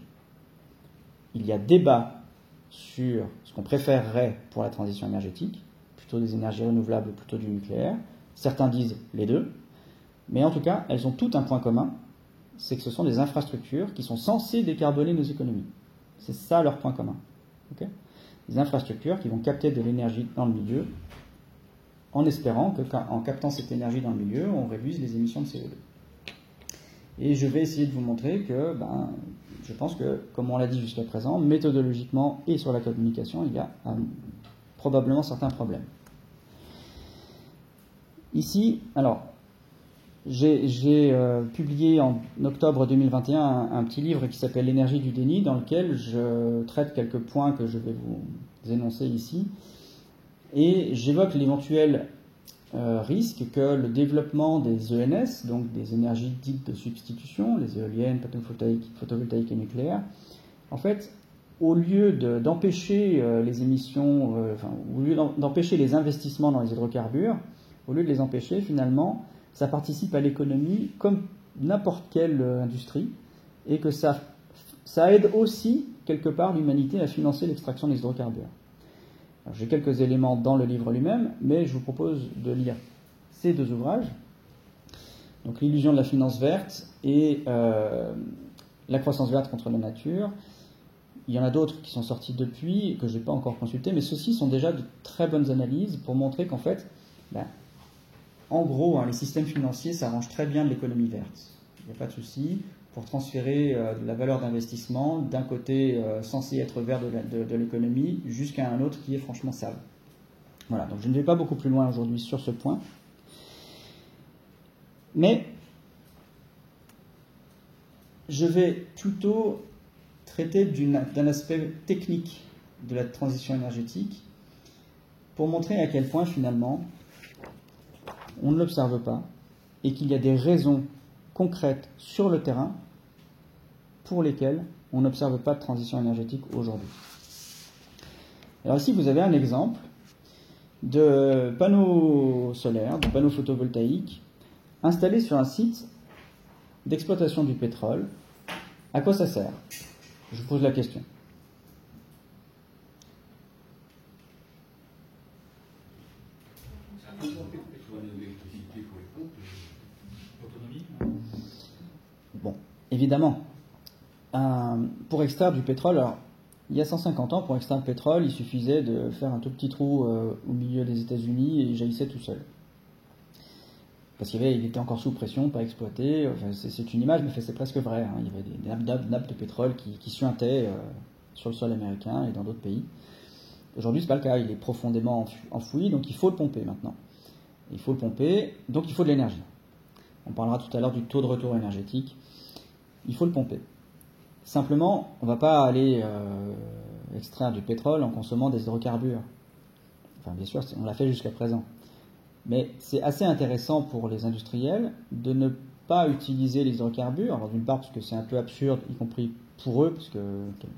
Il y a débat sur ce qu'on préférerait pour la transition énergétique, plutôt des énergies renouvelables ou plutôt du nucléaire. Certains disent les deux, mais en tout cas, elles ont toutes un point commun, c'est que ce sont des infrastructures qui sont censées décarboner nos économies. C'est ça leur point commun. Okay ? Des infrastructures qui vont capter de l'énergie dans le milieu, en espérant qu'en captant cette énergie dans le milieu, on réduise les émissions de CO2. Et je vais essayer de vous montrer que, je pense que, comme on l'a dit jusqu'à présent, méthodologiquement et sur la communication, il y a probablement certains problèmes. Ici, alors, j'ai publié en octobre 2021 un petit livre qui s'appelle « L'énergie du déni », dans lequel je traite quelques points que je vais vous énoncer ici. Et j'évoque l'éventuel risque que le développement des ENS, donc des énergies dites de substitution, les éoliennes, photovoltaïques et nucléaires, en fait, au lieu d'empêcher les émissions, au lieu d'empêcher les investissements dans les hydrocarbures, au lieu de les empêcher, finalement, ça participe à l'économie comme n'importe quelle industrie, et que ça aide aussi, quelque part, l'humanité à financer l'extraction des hydrocarbures. J'ai quelques éléments dans le livre lui-même, mais je vous propose de lire ces deux ouvrages. Donc, l'illusion de la finance verte et la croissance verte contre la nature. Il y en a d'autres qui sont sortis depuis et que je n'ai pas encore consultés, mais ceux-ci sont déjà de très bonnes analyses pour montrer qu'en fait, en gros, les systèmes financiers s'arrangent très bien de l'économie verte. Il n'y a pas de souci pour transférer de la valeur d'investissement d'un côté censé être vert de l'économie jusqu'à un autre qui est franchement sale. Voilà, donc je ne vais pas beaucoup plus loin aujourd'hui sur ce point. Mais je vais plutôt traiter d'un aspect technique de la transition énergétique pour montrer à quel point finalement on ne l'observe pas et qu'il y a des raisons concrètes sur le terrain pour lesquelles on n'observe pas de transition énergétique aujourd'hui. Alors ici, vous avez un exemple de panneaux solaires, de panneaux photovoltaïques installés sur un site d'exploitation du pétrole. À quoi ça sert ? Je vous pose la question. Bon, évidemment, pour extraire du pétrole, alors, il y a 150 ans, pour extraire le pétrole, il suffisait de faire un tout petit trou au milieu des États-Unis et il jaillissait tout seul. Parce qu'il était encore sous pression, pas exploité. Enfin, c'est une image, mais c'est presque vrai. Il y avait des nappes de pétrole qui suintaient sur le sol américain et dans d'autres pays. Aujourd'hui, ce n'est pas le cas. Il est profondément enfoui, donc il faut le pomper maintenant. Il faut le pomper, donc il faut de l'énergie. On parlera tout à l'heure du taux de retour énergétique. Il faut le pomper. Simplement, on ne va pas aller extraire du pétrole en consommant des hydrocarbures. Enfin, bien sûr, on l'a fait jusqu'à présent. Mais c'est assez intéressant pour les industriels de ne pas utiliser les hydrocarbures. Alors d'une part, parce que c'est un peu absurde, y compris pour eux, parce que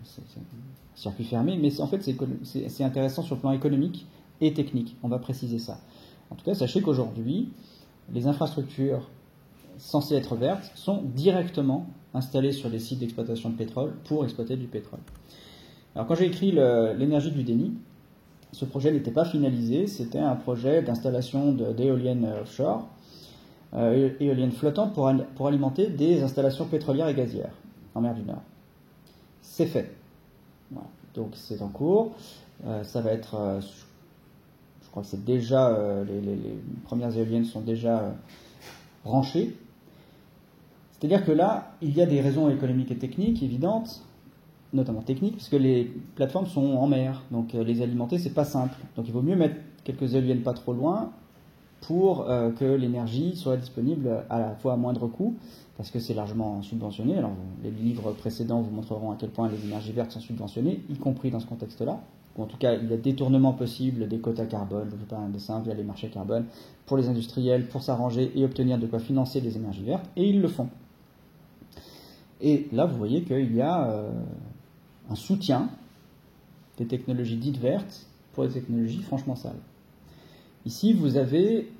c'est un circuit fermé, mais en fait c'est intéressant sur le plan économique et technique. On va préciser ça. En tout cas, sachez qu'aujourd'hui, les infrastructures censées être vertes sont directement installées sur des sites d'exploitation de pétrole pour exploiter du pétrole. Alors quand j'ai écrit l'énergie du déni, ce projet n'était pas finalisé, c'était un projet d'installation d'éoliennes offshore, éoliennes flottantes pour alimenter des installations pétrolières et gazières en mer du Nord. C'est fait. Voilà. Donc c'est en cours. Ça va être, je crois que c'est déjà, les premières éoliennes sont déjà branchées. C'est-à-dire que là, il y a des raisons économiques et techniques évidentes, notamment techniques, parce que les plateformes sont en mer, donc les alimenter, c'est pas simple. Donc il vaut mieux mettre quelques éoliennes pas trop loin, pour que l'énergie soit disponible à la fois à moindre coût, parce que c'est largement subventionné. Alors, les livres précédents vous montreront à quel point les énergies vertes sont subventionnées, y compris dans ce contexte-là. Ou en tout cas, il y a détournement possible des quotas carbone, je ne fais pas un dessin, via les marchés carbone, pour les industriels, pour s'arranger et obtenir de quoi financer des énergies vertes, et ils le font. Et là, vous voyez qu'il y a un soutien des technologies dites vertes pour les technologies franchement sales. Ici, vous avez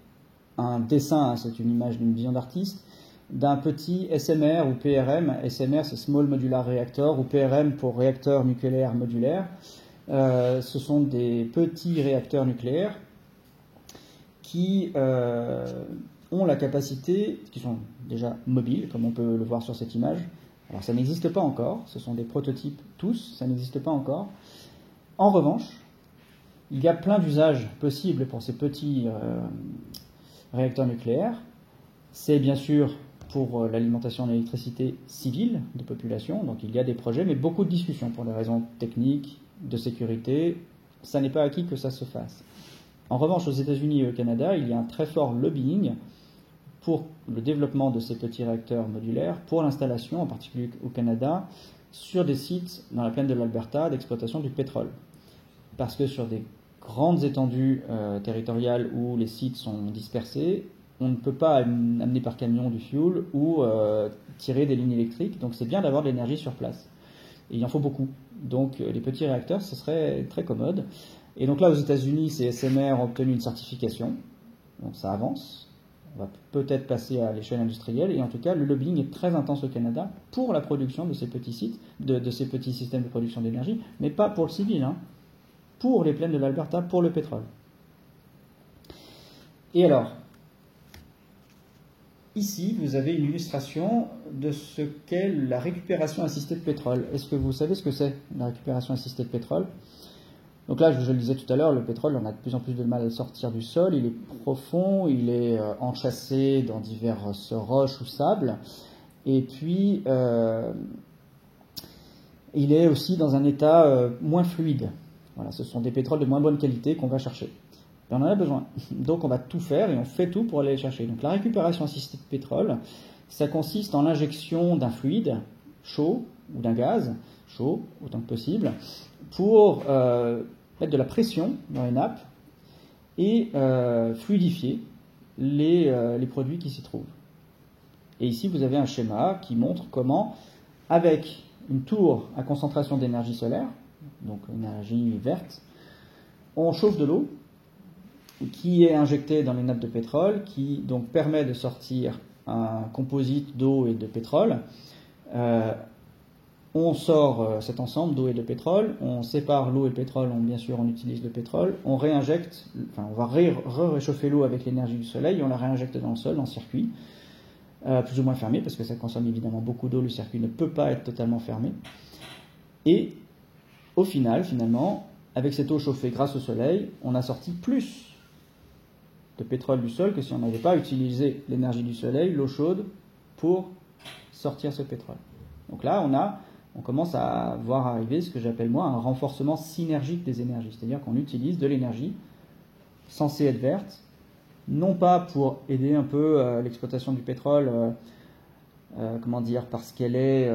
un dessin, c'est une image d'une vision d'artiste, d'un petit SMR ou PRM. SMR, c'est Small Modular Reactor, ou PRM pour réacteur nucléaire modulaire. Ce sont des petits réacteurs nucléaires qui ont la capacité, qui sont déjà mobiles, comme on peut le voir sur cette image. Alors ça n'existe pas encore, ce sont des prototypes tous, ça n'existe pas encore. En revanche, il y a plein d'usages possibles pour ces petits réacteurs nucléaires. C'est bien sûr pour l'alimentation en électricité civile de population, donc il y a des projets, mais beaucoup de discussions pour des raisons techniques, de sécurité. Ça n'est pas acquis que ça se fasse. En revanche, aux États-Unis et au Canada, il y a un très fort lobbying pour le développement de ces petits réacteurs modulaires, pour l'installation, en particulier au Canada, sur des sites dans la plaine de l'Alberta d'exploitation du pétrole. Parce que sur des grandes étendues territoriales où les sites sont dispersés, on ne peut pas amener par camion du fuel ou tirer des lignes électriques, donc c'est bien d'avoir de l'énergie sur place. Et il en faut beaucoup. Donc les petits réacteurs, ce serait très commode. Et donc là, aux États-Unis, ces SMR ont obtenu une certification, donc ça avance. On va peut-être passer à l'échelle industrielle, et en tout cas, le lobbying est très intense au Canada pour la production de ces petits sites, de ces petits systèmes de production d'énergie, mais pas pour le civil, hein, pour les plaines de l'Alberta, pour le pétrole. Et alors, ici, vous avez une illustration de ce qu'est la récupération assistée de pétrole. Est-ce que vous savez ce que c'est, la récupération assistée de pétrole ? Donc là, je le disais tout à l'heure, le pétrole, on a de plus en plus de mal à sortir du sol. Il est profond, il est enchâssé dans diverses roches ou sables. Et puis, il est aussi dans un état moins fluide. Voilà, ce sont des pétroles de moins bonne qualité qu'on va chercher. Et on en a besoin. Donc on va tout faire et on fait tout pour aller les chercher. Donc la récupération assistée de pétrole, ça consiste en l'injection d'un fluide chaud ou d'un gaz chaud, autant que possible, pour mettre de la pression dans les nappes et fluidifier les produits qui s'y trouvent. Et ici, vous avez un schéma qui montre comment, avec une tour à concentration d'énergie solaire, donc énergie verte, on chauffe de l'eau qui est injectée dans les nappes de pétrole, qui donc permet de sortir un composite d'eau et de pétrole. On sort cet ensemble d'eau et de pétrole, on sépare l'eau et le pétrole, bien sûr on utilise le pétrole, on réinjecte, on va réchauffer l'eau avec l'énergie du soleil et on la réinjecte dans le sol en circuit, plus ou moins fermé, parce que ça consomme évidemment beaucoup d'eau, le circuit ne peut pas être totalement fermé. Et au final, finalement, avec cette eau chauffée grâce au soleil, on a sorti plus de pétrole du sol que si on n'avait pas utilisé l'énergie du soleil, l'eau chaude, pour sortir ce pétrole. Donc là, on commence à voir arriver ce que j'appelle moi un renforcement synergique des énergies. C'est-à-dire qu'on utilise de l'énergie censée être verte, non pas pour aider un peu l'exploitation du pétrole, parce qu'elle est...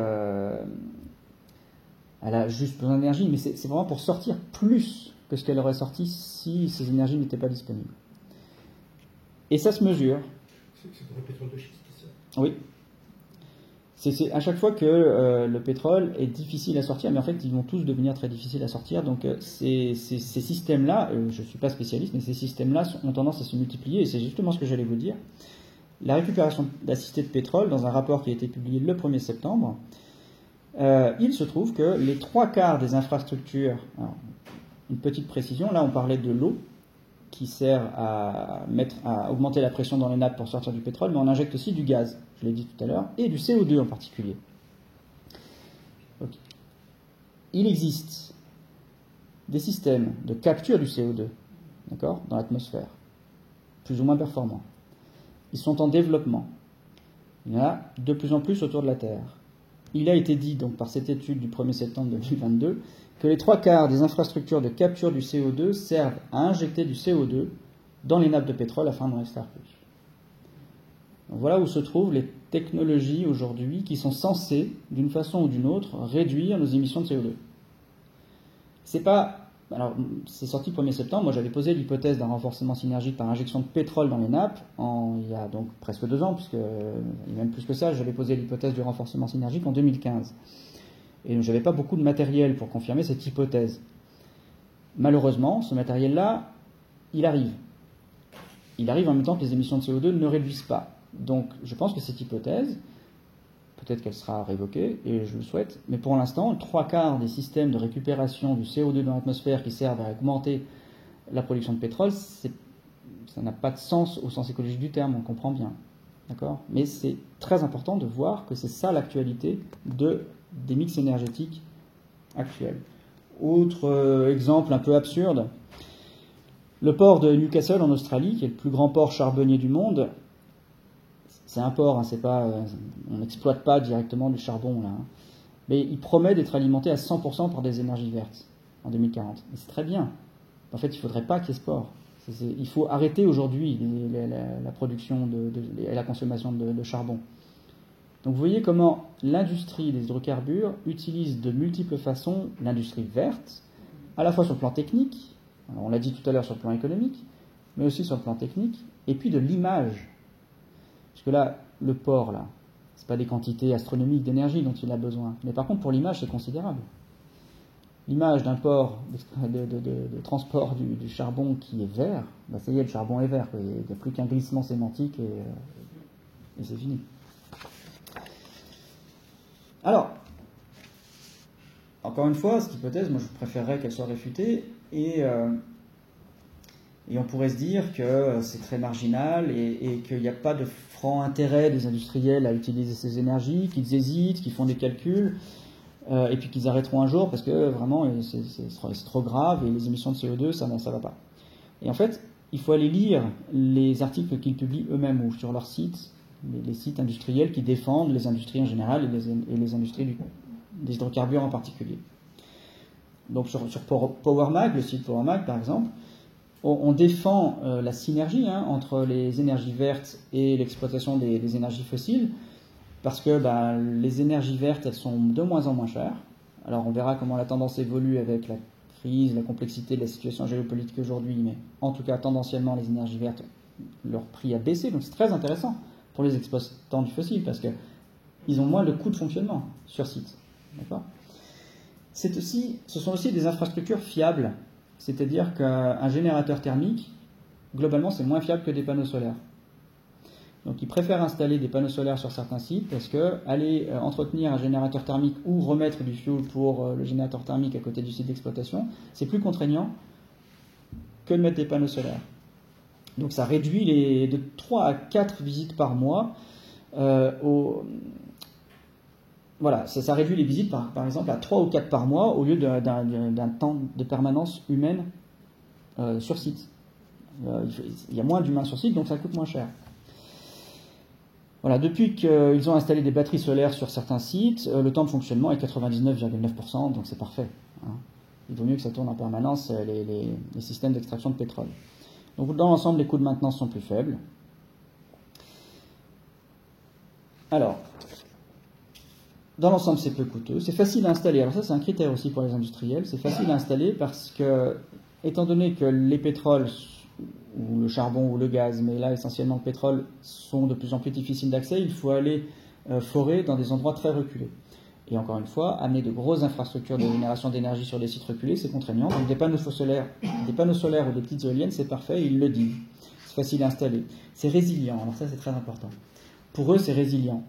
elle a juste besoin d'énergie, mais c'est vraiment pour sortir plus que ce qu'elle aurait sorti si ces énergies n'étaient pas disponibles. Et ça se mesure. C'est pour le pétrole de schiste, c'est ça ? Oui. C'est à chaque fois que le pétrole est difficile à sortir, mais en fait ils vont tous devenir très difficiles à sortir, donc ces systèmes-là, je ne suis pas spécialiste, mais ces systèmes-là ont tendance à se multiplier, et c'est justement ce que j'allais vous dire. La récupération assistée de pétrole, dans un rapport qui a été publié le 1er septembre, il se trouve que les 3/4 des infrastructures, alors, une petite précision, là on parlait de l'eau, qui sert à augmenter la pression dans les nappes pour sortir du pétrole, mais on injecte aussi du gaz, je l'ai dit tout à l'heure, et du CO2 en particulier. Okay. Il existe des systèmes de capture du CO2, d'accord, dans l'atmosphère, plus ou moins performants. Ils sont en développement. Il y en a de plus en plus autour de la Terre. il a été dit donc par cette étude du 1er septembre 2022 que les 3/4 des infrastructures de capture du CO2 servent à injecter du CO2 dans les nappes de pétrole afin d'en extraire plus. Donc voilà où se trouvent les technologies aujourd'hui qui sont censées, d'une façon ou d'une autre, réduire nos émissions de CO2. C'est pas... Alors, c'est sorti le 1er septembre, moi j'avais posé l'hypothèse d'un renforcement synergique par injection de pétrole dans les nappes, il y a donc presque 2 ans, puisque, et même plus que ça, j'avais posé l'hypothèse du renforcement synergique en 2015. Et je n'avais pas beaucoup de matériel pour confirmer cette hypothèse. Malheureusement, ce matériel-là, il arrive. Il arrive en même temps que les émissions de CO2 ne réduisent pas. Donc, je pense que cette hypothèse, peut-être qu'elle sera révoquée, et je le souhaite, mais pour l'instant, 3/4 des systèmes de récupération du CO2 dans l'atmosphère qui servent à augmenter la production de pétrole, ça n'a pas de sens au sens écologique du terme, on comprend bien. D'accord ? Mais c'est très important de voir que c'est ça l'actualité des mix énergétiques actuels. Autre exemple un peu absurde, le port de Newcastle en Australie, qui est le plus grand port charbonnier du monde, c'est un port, hein, c'est pas, on n'exploite pas directement du charbon, là, hein, mais il promet d'être alimenté à 100% par des énergies vertes en 2040. Et c'est très bien. En fait, il ne faudrait pas qu'il y ait ce port. Il faut arrêter aujourd'hui la production et la consommation de charbon. Donc vous voyez comment l'industrie des hydrocarbures utilise de multiples façons l'industrie verte, à la fois sur le plan technique, alors on l'a dit tout à l'heure sur le plan économique, mais aussi sur le plan technique, et puis de l'image. Parce que là, le port, là, c'est pas des quantités astronomiques d'énergie dont il a besoin. Mais par contre, pour l'image, c'est considérable. L'image d'un port de transport du charbon qui est vert, bah ça y est, le charbon est vert. Il n'y a plus qu'un glissement sémantique et c'est fini. Alors, encore une fois, cette hypothèse, moi je préférerais qu'elle soit réfutée et on pourrait se dire que c'est très marginal et qu'il n'y a pas de franc intérêt des industriels à utiliser ces énergies, qu'ils hésitent, qu'ils font des calculs, et puis qu'ils arrêteront un jour parce que vraiment c'est trop grave et les émissions de CO2, ça va pas. Et en fait, il faut aller lire les articles qu'ils publient eux-mêmes ou sur leur site, les sites industriels qui défendent les industries en général et les industries des hydrocarbures en particulier. Donc sur PowerMag, le site PowerMag par exemple, on défend la synergie entre les énergies vertes et l'exploitation des énergies fossiles, parce que les énergies vertes, elles sont de moins en moins chères. Alors on verra comment la tendance évolue avec la crise, la complexité de la situation géopolitique aujourd'hui, mais en tout cas, tendanciellement, les énergies vertes, leur prix a baissé, donc c'est très intéressant pour les exploitants du fossile, parce qu'ils ont moins de coûts de fonctionnement sur site. D'accord ? Ce sont aussi des infrastructures fiables. C'est-à-dire qu'un générateur thermique, globalement, c'est moins fiable que des panneaux solaires. Donc ils préfèrent installer des panneaux solaires sur certains sites parce que aller entretenir un générateur thermique ou remettre du fuel pour le générateur thermique à côté du site d'exploitation, c'est plus contraignant que de mettre des panneaux solaires. Donc ça réduit de 3 à 4 visites par mois. Voilà, ça réduit les visites par exemple à 3 ou 4 par mois au lieu d'un temps de permanence humaine sur site. Il y a moins d'humains sur site, donc ça coûte moins cher. Voilà, depuis qu'ils ont installé des batteries solaires sur certains sites, le temps de fonctionnement est 99,9%, donc c'est parfait. Hein. Il vaut mieux que ça tourne en permanence les systèmes d'extraction de pétrole. Donc dans l'ensemble, les coûts de maintenance sont plus faibles. Alors, dans l'ensemble, c'est peu coûteux. C'est facile à installer. Alors ça, c'est un critère aussi pour les industriels. C'est facile à installer parce que, étant donné que les pétroles, ou le charbon ou le gaz, mais là essentiellement le pétrole, sont de plus en plus difficiles d'accès, il faut aller forer dans des endroits très reculés. Et encore une fois, amener de grosses infrastructures de génération d'énergie sur des sites reculés, c'est contraignant. Donc des panneaux solaires ou des petites éoliennes, c'est parfait, ils le disent. C'est facile à installer. C'est résilient. Alors ça, c'est très important. Pour eux, c'est résilient.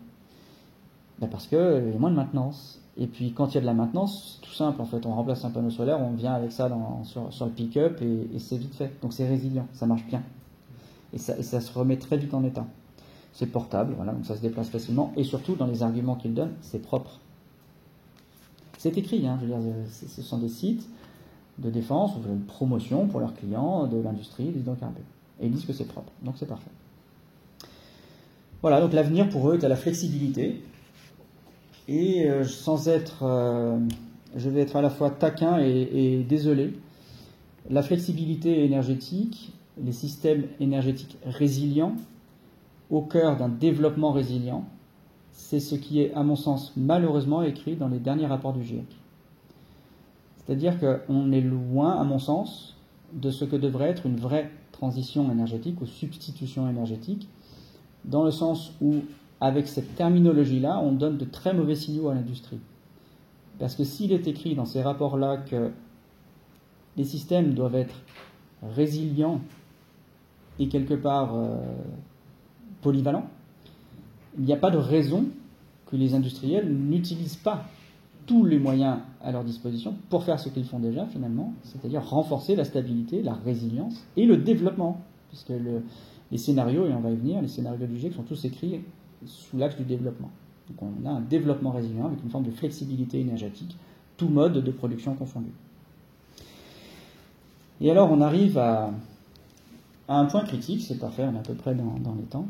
Parce qu'il y a moins de maintenance. Et puis quand il y a de la maintenance, tout simple en fait, on remplace un panneau solaire, on vient avec ça sur le pick-up et c'est vite fait. Donc c'est résilient, ça marche bien. Et ça se remet très vite en état. C'est portable, voilà, donc ça se déplace facilement. Et surtout, dans les arguments qu'ils donnent, c'est propre. C'est écrit, je veux dire, ce sont des sites de défense ou de promotion pour leurs clients de l'industrie des hydrocarbures. Et ils disent que c'est propre, donc c'est parfait. Voilà, donc l'avenir pour eux est à la flexibilité. Et sans être... je vais être à la fois taquin et désolé. La flexibilité énergétique, les systèmes énergétiques résilients, au cœur d'un développement résilient, c'est ce qui est, à mon sens, malheureusement écrit dans les derniers rapports du GIEC. C'est-à-dire qu'on est loin, à mon sens, de ce que devrait être une vraie transition énergétique ou substitution énergétique, dans le sens où, avec cette terminologie-là, on donne de très mauvais signaux à l'industrie. Parce que s'il est écrit dans ces rapports-là que les systèmes doivent être résilients et quelque part polyvalents, il n'y a pas de raison que les industriels n'utilisent pas tous les moyens à leur disposition pour faire ce qu'ils font déjà finalement, c'est-à-dire renforcer la stabilité, la résilience et le développement, puisque les scénarios, et on va y venir, les scénarios du GIEC sont tous écrits sous l'axe du développement. Donc on a un développement résilient avec une forme de flexibilité énergétique, tout mode de production confondu. Et alors on arrive à un point critique, c'est parfait, on est à peu près dans les temps,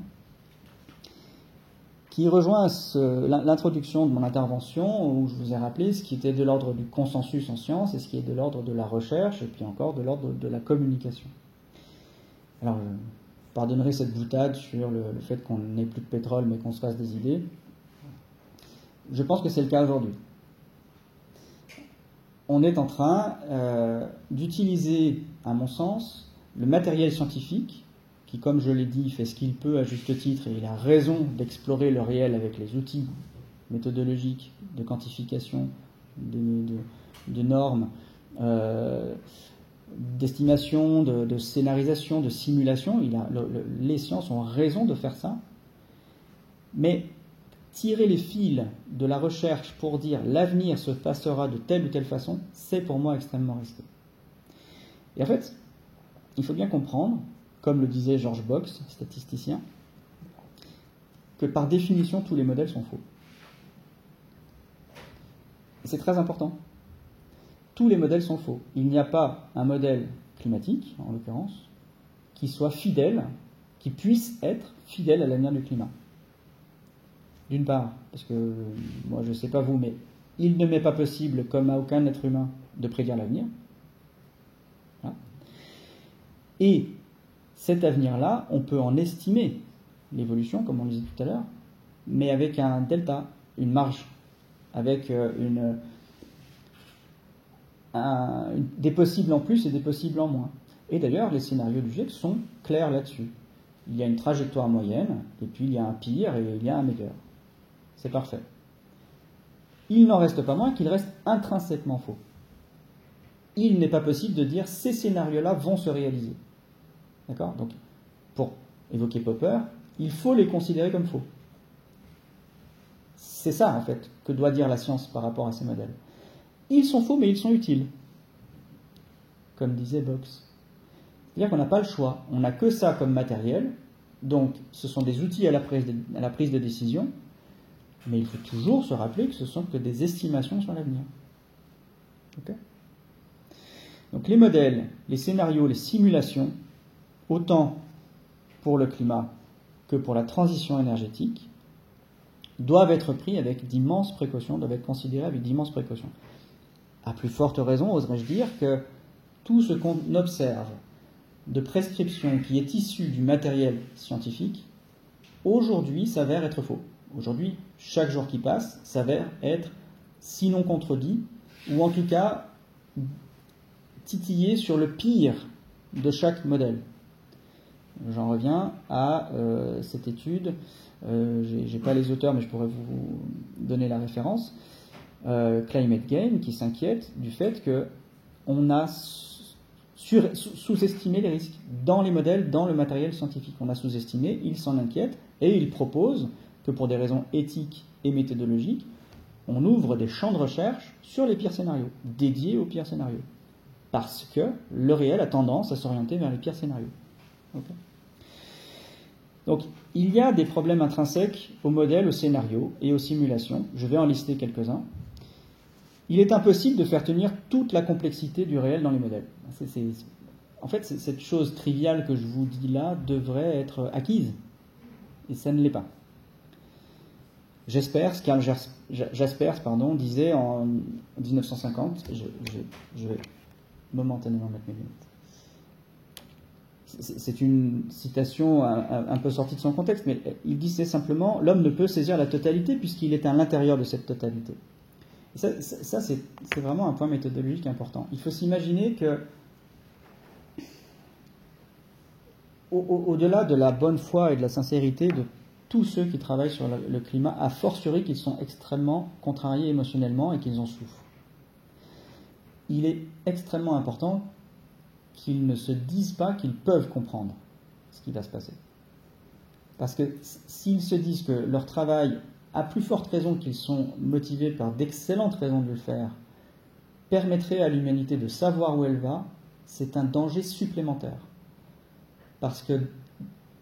qui rejoint l'introduction de mon intervention où je vous ai rappelé ce qui était de l'ordre du consensus en sciences et ce qui est de l'ordre de la recherche et puis encore de l'ordre de la communication. Alors, pardonnerez cette boutade sur le fait qu'on n'ait plus de pétrole mais qu'on se fasse des idées. Je pense que c'est le cas aujourd'hui. On est en train d'utiliser, à mon sens, le matériel scientifique qui, comme je l'ai dit, fait ce qu'il peut à juste titre et il a raison d'explorer le réel avec les outils méthodologiques de quantification, de normes, d'estimation, de scénarisation, de simulation. Les sciences ont raison de faire ça. Mais tirer les fils de la recherche pour dire l'avenir se passera de telle ou telle façon, c'est pour moi extrêmement risqué. Et en fait, il faut bien comprendre, comme le disait George Box, statisticien, que par définition, tous les modèles sont faux. Et c'est très important. Tous les modèles sont faux. Il n'y a pas un modèle climatique, en l'occurrence, qui soit fidèle, qui puisse être fidèle à l'avenir du climat. D'une part, parce que, moi je ne sais pas vous, mais il ne m'est pas possible, comme à aucun être humain, de prédire l'avenir. Voilà. Et cet avenir-là, on peut en estimer l'évolution, comme on le disait tout à l'heure, mais avec un delta, une marge, avec des possibles en plus et des possibles en moins. Et d'ailleurs, les scénarios du GIEC sont clairs là-dessus. Il y a une trajectoire moyenne, et puis il y a un pire et il y a un meilleur. C'est parfait. Il n'en reste pas moins qu'il reste intrinsèquement faux. Il n'est pas possible de dire ces scénarios-là vont se réaliser. D'accord ? Donc, pour évoquer Popper, il faut les considérer comme faux. C'est ça, en fait, que doit dire la science par rapport à ces modèles. Ils sont faux, mais ils sont utiles. Comme disait Box. C'est-à-dire qu'on n'a pas le choix. On n'a que ça comme matériel. Donc, ce sont des outils à la prise de décision. Mais il faut toujours se rappeler que ce sont que des estimations sur l'avenir. Okay ? Donc, les modèles, les scénarios, les simulations, autant pour le climat que pour la transition énergétique, doivent être pris avec d'immenses précautions, doivent être considérés avec d'immenses précautions. À plus forte raison, oserais-je dire que tout ce qu'on observe de prescription qui est issu du matériel scientifique, aujourd'hui s'avère être faux. Aujourd'hui, chaque jour qui passe s'avère être, sinon contredit, ou en tout cas titillé sur le pire de chaque modèle. J'en reviens à cette étude, j'ai pas les auteurs mais je pourrais vous donner la référence, Climate Gain, qui s'inquiète du fait qu'on a sous-estimé les risques dans les modèles, dans le matériel scientifique. On a sous-estimé, il s'en inquiète et il propose que pour des raisons éthiques et méthodologiques, on ouvre des champs de recherche sur les pires scénarios, dédiés aux pires scénarios. Parce que le réel a tendance à s'orienter vers les pires scénarios. Okay. Donc, il y a des problèmes intrinsèques aux modèles, aux scénarios et aux simulations. Je vais en lister quelques-uns. Il est impossible de faire tenir toute la complexité du réel dans les modèles. En fait, cette chose triviale que je vous dis là devrait être acquise. Et ça ne l'est pas. Karl Jaspers disait en 1950, je vais momentanément mettre mes lunettes. C'est une citation un peu sortie de son contexte, mais il disait simplement « L'homme ne peut saisir la totalité puisqu'il est à l'intérieur de cette totalité ». Ça c'est vraiment un point méthodologique important. Il faut s'imaginer que, au-delà de la bonne foi et de la sincérité de tous ceux qui travaillent sur le climat, a fortiori qu'ils sont extrêmement contrariés émotionnellement et qu'ils en souffrent, il est extrêmement important qu'ils ne se disent pas qu'ils peuvent comprendre ce qui va se passer. Parce que s'ils se disent que leur travail, à plus forte raison qu'ils sont motivés par d'excellentes raisons de le faire, permettrait à l'humanité de savoir où elle va, c'est un danger supplémentaire. Parce que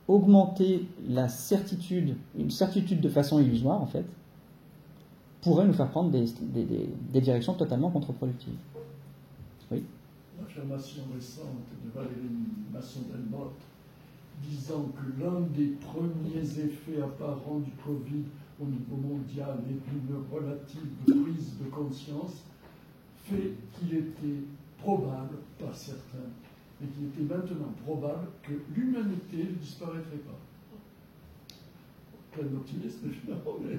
augmenter la certitude, une certitude de façon illusoire en fait, pourrait nous faire prendre des directions totalement contre-productives. Oui. L'affirmation récente de Valérie Masson-Delmotte disant que l'un des premiers effets apparents du Covid au niveau mondial est une relative prise de conscience fait qu'il était probable, pas certain, mais qu'il était maintenant probable que l'humanité ne disparaîtrait pas. Plein d'optimisme, évidemment, mais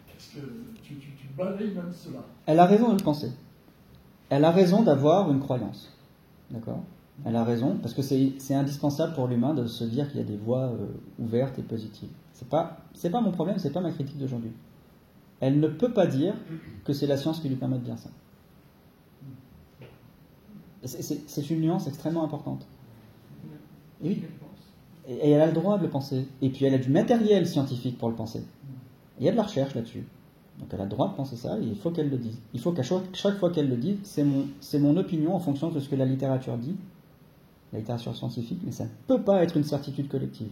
qu'est-ce que tu balayes même cela. Elle a raison de le penser. Elle a raison d'avoir une croyance. D'accord ? Elle a raison, parce que c'est indispensable pour l'humain de se dire qu'il y a des voies ouvertes et positives. C'est pas mon problème, c'est pas ma critique d'aujourd'hui. Elle ne peut pas dire que c'est la science qui lui permet de dire ça. C'est une nuance extrêmement importante. Et oui. Et elle a le droit de le penser. Et puis elle a du matériel scientifique pour le penser. Il y a de la recherche là-dessus. Donc elle a le droit de penser ça, et il faut qu'elle le dise. Il faut qu'à chaque fois qu'elle le dise, c'est mon opinion en fonction de ce que la littérature dit, la littérature scientifique, mais ça ne peut pas être une certitude collective.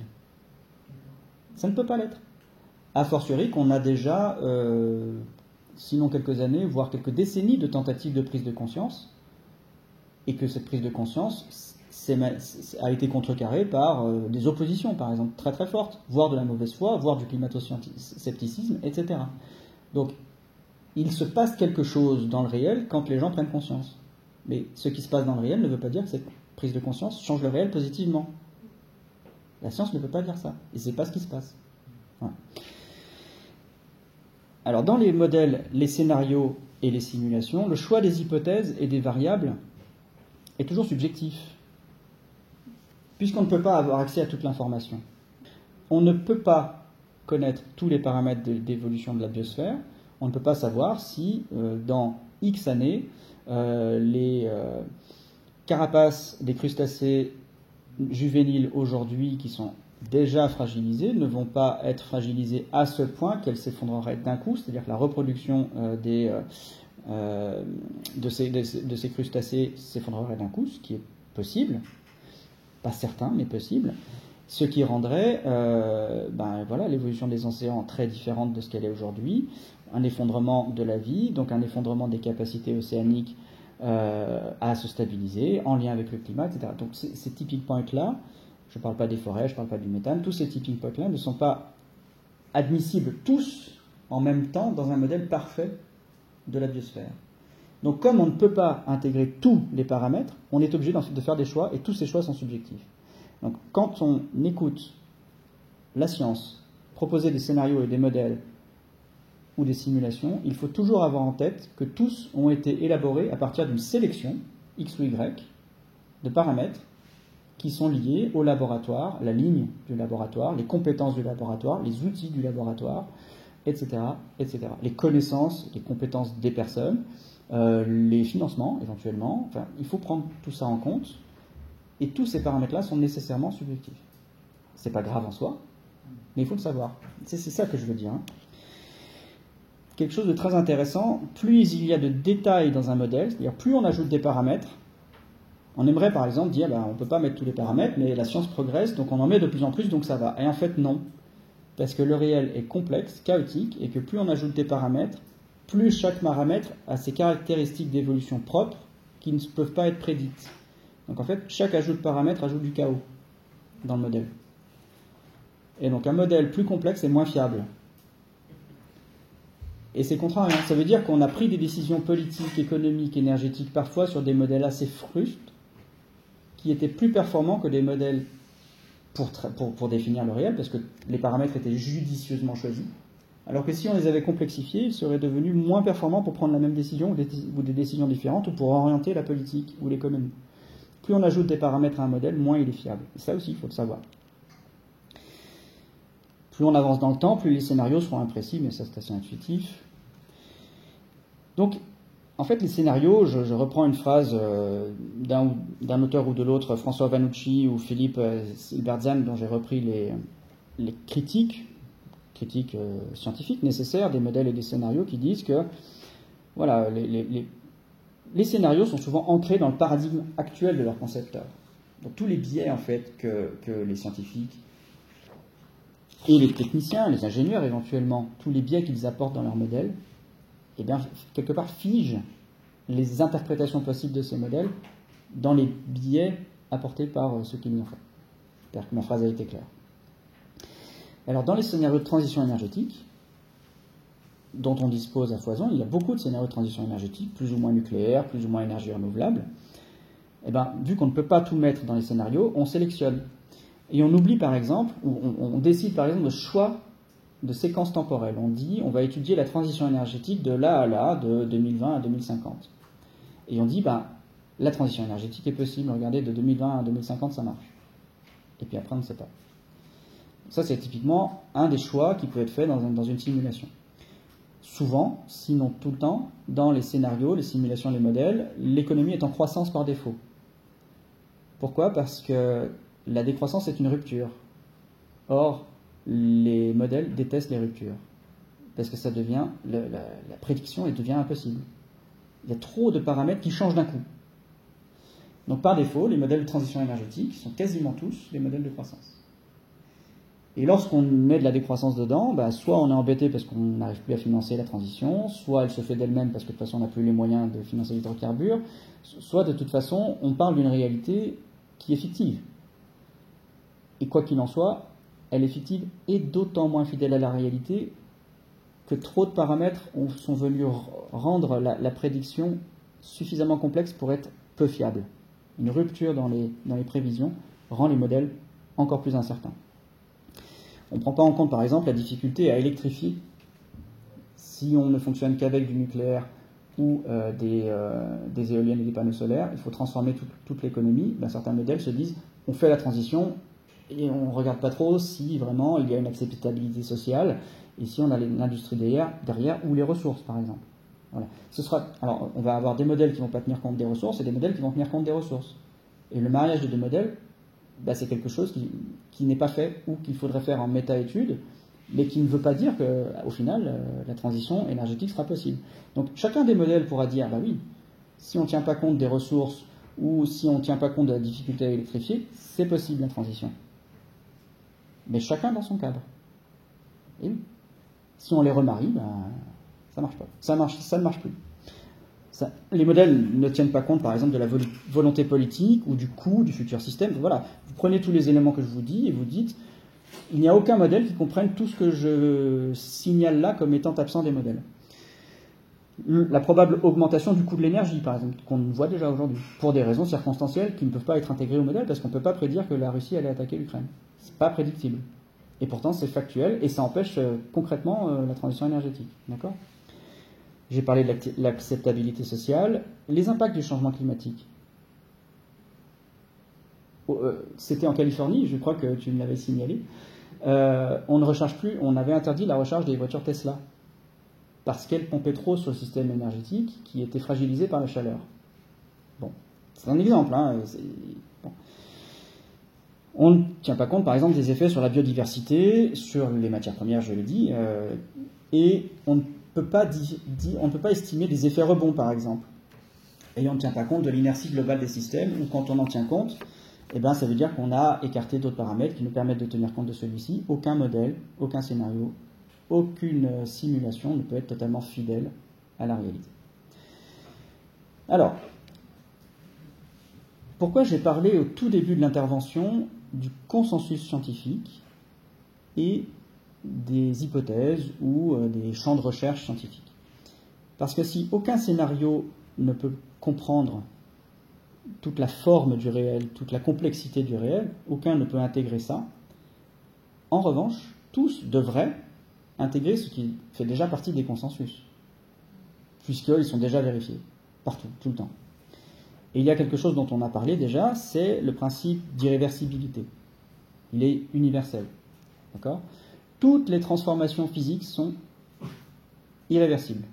Ça ne peut pas l'être. A fortiori qu'on a déjà, sinon quelques années, voire quelques décennies de tentatives de prise de conscience, et que cette prise de conscience a été contrecarrée par des oppositions, par exemple, très très fortes, voire de la mauvaise foi, voire du climato-scepticisme, etc. Donc, il se passe quelque chose dans le réel quand les gens prennent conscience. Mais ce qui se passe dans le réel ne veut pas dire que cette prise de conscience change le réel positivement. La science ne peut pas dire ça. Et c'est pas ce qui se passe. Voilà. Alors, dans les modèles, les scénarios et les simulations, le choix des hypothèses et des variables est toujours subjectif. Puisqu'on ne peut pas avoir accès à toute l'information. On ne peut pas connaître tous les paramètres d'évolution de la biosphère. On ne peut pas savoir si, dans X années, les carapaces des crustacés juvéniles aujourd'hui, qui sont déjà fragilisées, ne vont pas être fragilisées à ce point qu'elles s'effondreraient d'un coup, c'est-à-dire que la reproduction de ces crustacés s'effondrerait d'un coup, ce qui est possible, pas certain, mais possible. Ce qui rendrait l'évolution des océans très différente de ce qu'elle est aujourd'hui, un effondrement de la vie, donc un effondrement des capacités océaniques à se stabiliser, en lien avec le climat, etc. Donc ces tipping points-là, je ne parle pas des forêts, je ne parle pas du méthane, tous ces tipping points-là ne sont pas admissibles tous en même temps dans un modèle parfait de la biosphère. Donc comme on ne peut pas intégrer tous les paramètres, on est obligé de faire des choix, et tous ces choix sont subjectifs. Donc, quand on écoute la science proposer des scénarios et des modèles ou des simulations, il faut toujours avoir en tête que tous ont été élaborés à partir d'une sélection, X ou Y, de paramètres qui sont liés au laboratoire, la ligne du laboratoire, les compétences du laboratoire, les outils du laboratoire, etc., etc. Les connaissances, les compétences des personnes, les financements éventuellement. Enfin, il faut prendre tout ça en compte. Et tous ces paramètres-là sont nécessairement subjectifs. C'est pas grave en soi, mais il faut le savoir. C'est ça que je veux dire. Quelque chose de très intéressant, plus il y a de détails dans un modèle, c'est-à-dire plus on ajoute des paramètres, on aimerait par exemple dire on ne peut pas mettre tous les paramètres, mais la science progresse, donc on en met de plus en plus, donc ça va. Et en fait non, parce que le réel est complexe, chaotique, et que plus on ajoute des paramètres, plus chaque paramètre a ses caractéristiques d'évolution propres qui ne peuvent pas être prédites. Donc en fait, chaque ajout de paramètres ajoute du chaos dans le modèle. Et donc un modèle plus complexe est moins fiable. Et c'est contrariant. Ça veut dire qu'on a pris des décisions politiques, économiques, énergétiques, parfois sur des modèles assez frustes, qui étaient plus performants que des modèles pour définir le réel, parce que les paramètres étaient judicieusement choisis. Alors que si on les avait complexifiés, ils seraient devenus moins performants pour prendre la même décision ou des décisions différentes, ou pour orienter la politique ou l'économie. Plus on ajoute des paramètres à un modèle, moins il est fiable. Et ça aussi, il faut le savoir. Plus on avance dans le temps, plus les scénarios seront imprécis, mais ça c'est assez intuitif. Donc, en fait, les scénarios, je reprends une phrase d'un auteur ou de l'autre, François Vanucci ou Philippe Silbertzan, dont j'ai repris les critiques scientifiques nécessaires des modèles et des scénarios, qui disent que voilà, les scénarios sont souvent ancrés dans le paradigme actuel de leur concepteur. Donc tous les biais en fait que les scientifiques et les techniciens, les ingénieurs éventuellement, tous les biais qu'ils apportent dans leur modèle, eh bien, quelque part figent les interprétations possibles de ces modèles dans les biais apportés par ceux qui l'ont fait. J'espère que ma phrase a été claire. Alors, dans les scénarios de transition énergétique, dont on dispose à foison, il y a beaucoup de scénarios de transition énergétique, plus ou moins nucléaire, plus ou moins énergie renouvelable. Eh bien, vu qu'on ne peut pas tout mettre dans les scénarios, on sélectionne. Et on oublie par exemple, ou on décide par exemple de choix de séquences temporelles. On dit, on va étudier la transition énergétique de là à là, de 2020 à 2050. Et on dit, la transition énergétique est possible, regardez, de 2020 à 2050, ça marche. Et puis après, on ne sait pas. Ça, c'est typiquement un des choix qui peut être fait dans une simulation. Souvent, sinon tout le temps, dans les scénarios, les simulations, les modèles, l'économie est en croissance par défaut. Pourquoi ? Parce que la décroissance est une rupture. Or, les modèles détestent les ruptures. Parce que ça devient, la prédiction elle devient impossible. Il y a trop de paramètres qui changent d'un coup. Donc par défaut, les modèles de transition énergétique sont quasiment tous des modèles de croissance. Et lorsqu'on met de la décroissance dedans, soit on est embêté parce qu'on n'arrive plus à financer la transition, soit elle se fait d'elle-même parce que de toute façon on n'a plus les moyens de financer l'hydrocarbure, soit de toute façon on parle d'une réalité qui est fictive. Et quoi qu'il en soit, elle est fictive et d'autant moins fidèle à la réalité que trop de paramètres sont venus rendre la prédiction suffisamment complexe pour être peu fiable. Une rupture dans les prévisions rend les modèles encore plus incertains. On ne prend pas en compte, par exemple, la difficulté à électrifier. Si on ne fonctionne qu'avec du nucléaire ou des éoliennes et des panneaux solaires, il faut transformer toute l'économie. Certains modèles se disent, on fait la transition et on ne regarde pas trop si vraiment il y a une acceptabilité sociale et si on a l'industrie derrière ou les ressources, par exemple. Voilà. Alors, on va avoir des modèles qui ne vont pas tenir compte des ressources et des modèles qui vont tenir compte des ressources. Et le mariage des deux modèles, c'est quelque chose qui n'est pas fait ou qu'il faudrait faire en méta-étude, mais qui ne veut pas dire qu'au final, la transition énergétique sera possible. Donc chacun des modèles pourra dire, oui, si on ne tient pas compte des ressources ou si on ne tient pas compte de la difficulté à électrifier, c'est possible la transition. Mais chacun dans son cadre. Et oui, si on les remarie, ça ne marche pas. Ça ne marche plus. Les modèles ne tiennent pas compte, par exemple, de la volonté politique ou du coût du futur système. Voilà, vous prenez tous les éléments que je vous dis et vous dites, il n'y a aucun modèle qui comprenne tout ce que je signale là comme étant absent des modèles. La probable augmentation du coût de l'énergie, par exemple, qu'on voit déjà aujourd'hui, pour des raisons circonstancielles qui ne peuvent pas être intégrées au modèle parce qu'on ne peut pas prédire que la Russie allait attaquer l'Ukraine. C'est pas prédictible. Et pourtant, c'est factuel et ça empêche concrètement la transition énergétique. D'accord ? J'ai parlé de l'acceptabilité sociale, les impacts du changement climatique. C'était en Californie, je crois que tu me l'avais signalé. On ne recharge plus, on avait interdit la recharge des voitures Tesla parce qu'elles pompaient trop sur le système énergétique qui était fragilisé par la chaleur. Bon, c'est un exemple. Bon. On ne tient pas compte, par exemple, des effets sur la biodiversité, sur les matières premières, je l'ai dit, et on ne peut pas estimer des effets rebonds, par exemple. Et on ne tient pas compte de l'inertie globale des systèmes, ou quand on en tient compte, ça veut dire qu'on a écarté d'autres paramètres qui nous permettent de tenir compte de celui-ci. Aucun modèle, aucun scénario, aucune simulation ne peut être totalement fidèle à la réalité. Alors, pourquoi j'ai parlé au tout début de l'intervention du consensus scientifique et des hypothèses ou des champs de recherche scientifiques. Parce que si aucun scénario ne peut comprendre toute la forme du réel, toute la complexité du réel, aucun ne peut intégrer ça. En revanche, tous devraient intégrer ce qui fait déjà partie des consensus, puisqu'ils sont déjà vérifiés, partout, tout le temps. Et il y a quelque chose dont on a parlé déjà, c'est le principe d'irréversibilité. Il est universel. D'accord ? Toutes les transformations physiques sont irréversibles.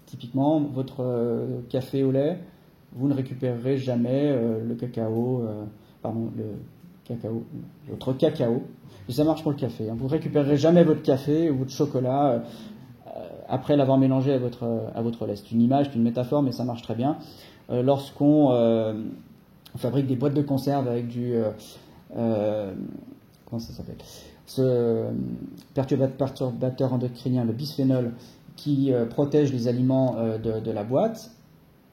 Typiquement, votre café au lait, vous ne récupérerez jamais votre cacao. Et ça marche pour le café. Vous ne récupérerez jamais votre café ou votre chocolat après l'avoir mélangé à votre lait. C'est une image, c'est une métaphore, mais ça marche très bien. Lorsqu'on fabrique des boîtes de conserve avec du... comment ça s'appelle ? Ce perturbateur endocrinien, le bisphénol, qui protège les aliments de la boîte,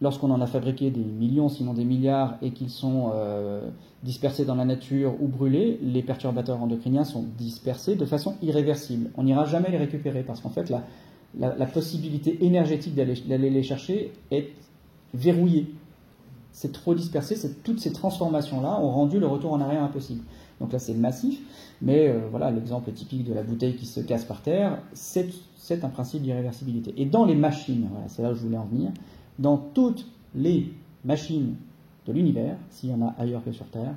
lorsqu'on en a fabriqué des millions, sinon des milliards, et qu'ils sont dispersés dans la nature ou brûlés, les perturbateurs endocriniens sont dispersés de façon irréversible. On n'ira jamais les récupérer, parce qu'en fait, la possibilité énergétique d'aller les chercher est verrouillée. C'est trop dispersé, toutes ces transformations-là ont rendu le retour en arrière impossible. Donc là, c'est massif, mais voilà, l'exemple typique de la bouteille qui se casse par terre, c'est un principe d'irréversibilité. Et dans les machines, voilà, c'est là où je voulais en venir, dans toutes les machines de l'univers, s'il y en a ailleurs que sur Terre,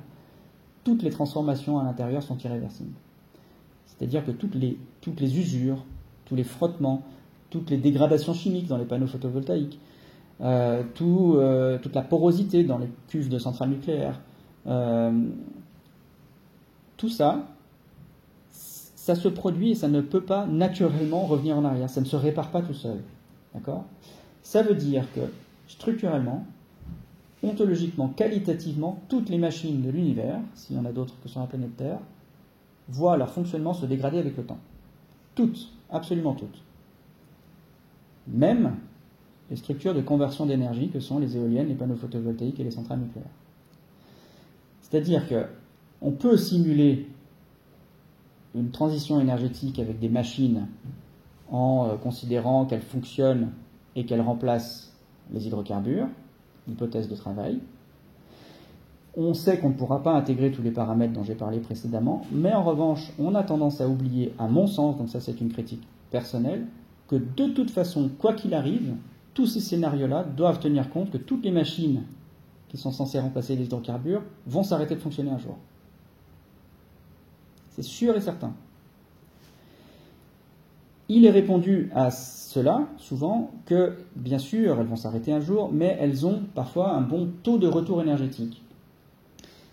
toutes les transformations à l'intérieur sont irréversibles. C'est-à-dire que toutes les usures, tous les frottements, toutes les dégradations chimiques dans les panneaux photovoltaïques, toute la porosité dans les cuves de centrales nucléaires, tout ça, ça se produit et ça ne peut pas naturellement revenir en arrière. Ça ne se répare pas tout seul. D'accord ? Ça veut dire que, structurellement, ontologiquement, qualitativement, toutes les machines de l'univers, s'il y en a d'autres que sur la planète Terre, voient leur fonctionnement se dégrader avec le temps. Toutes, absolument toutes. Même les structures de conversion d'énergie que sont les éoliennes, les panneaux photovoltaïques et les centrales nucléaires. C'est-à-dire qu'on peut simuler une transition énergétique avec des machines en considérant qu'elles fonctionnent et qu'elles remplacent les hydrocarbures, l'hypothèse de travail. On sait qu'on ne pourra pas intégrer tous les paramètres dont j'ai parlé précédemment, mais en revanche, on a tendance à oublier, à mon sens, donc ça c'est une critique personnelle, que de toute façon, quoi qu'il arrive, tous ces scénarios-là doivent tenir compte que toutes les machines qui sont censées remplacer les hydrocarbures vont s'arrêter de fonctionner un jour. C'est sûr et certain. Il est répondu à cela, souvent, que, bien sûr, elles vont s'arrêter un jour, mais elles ont parfois un bon taux de retour énergétique.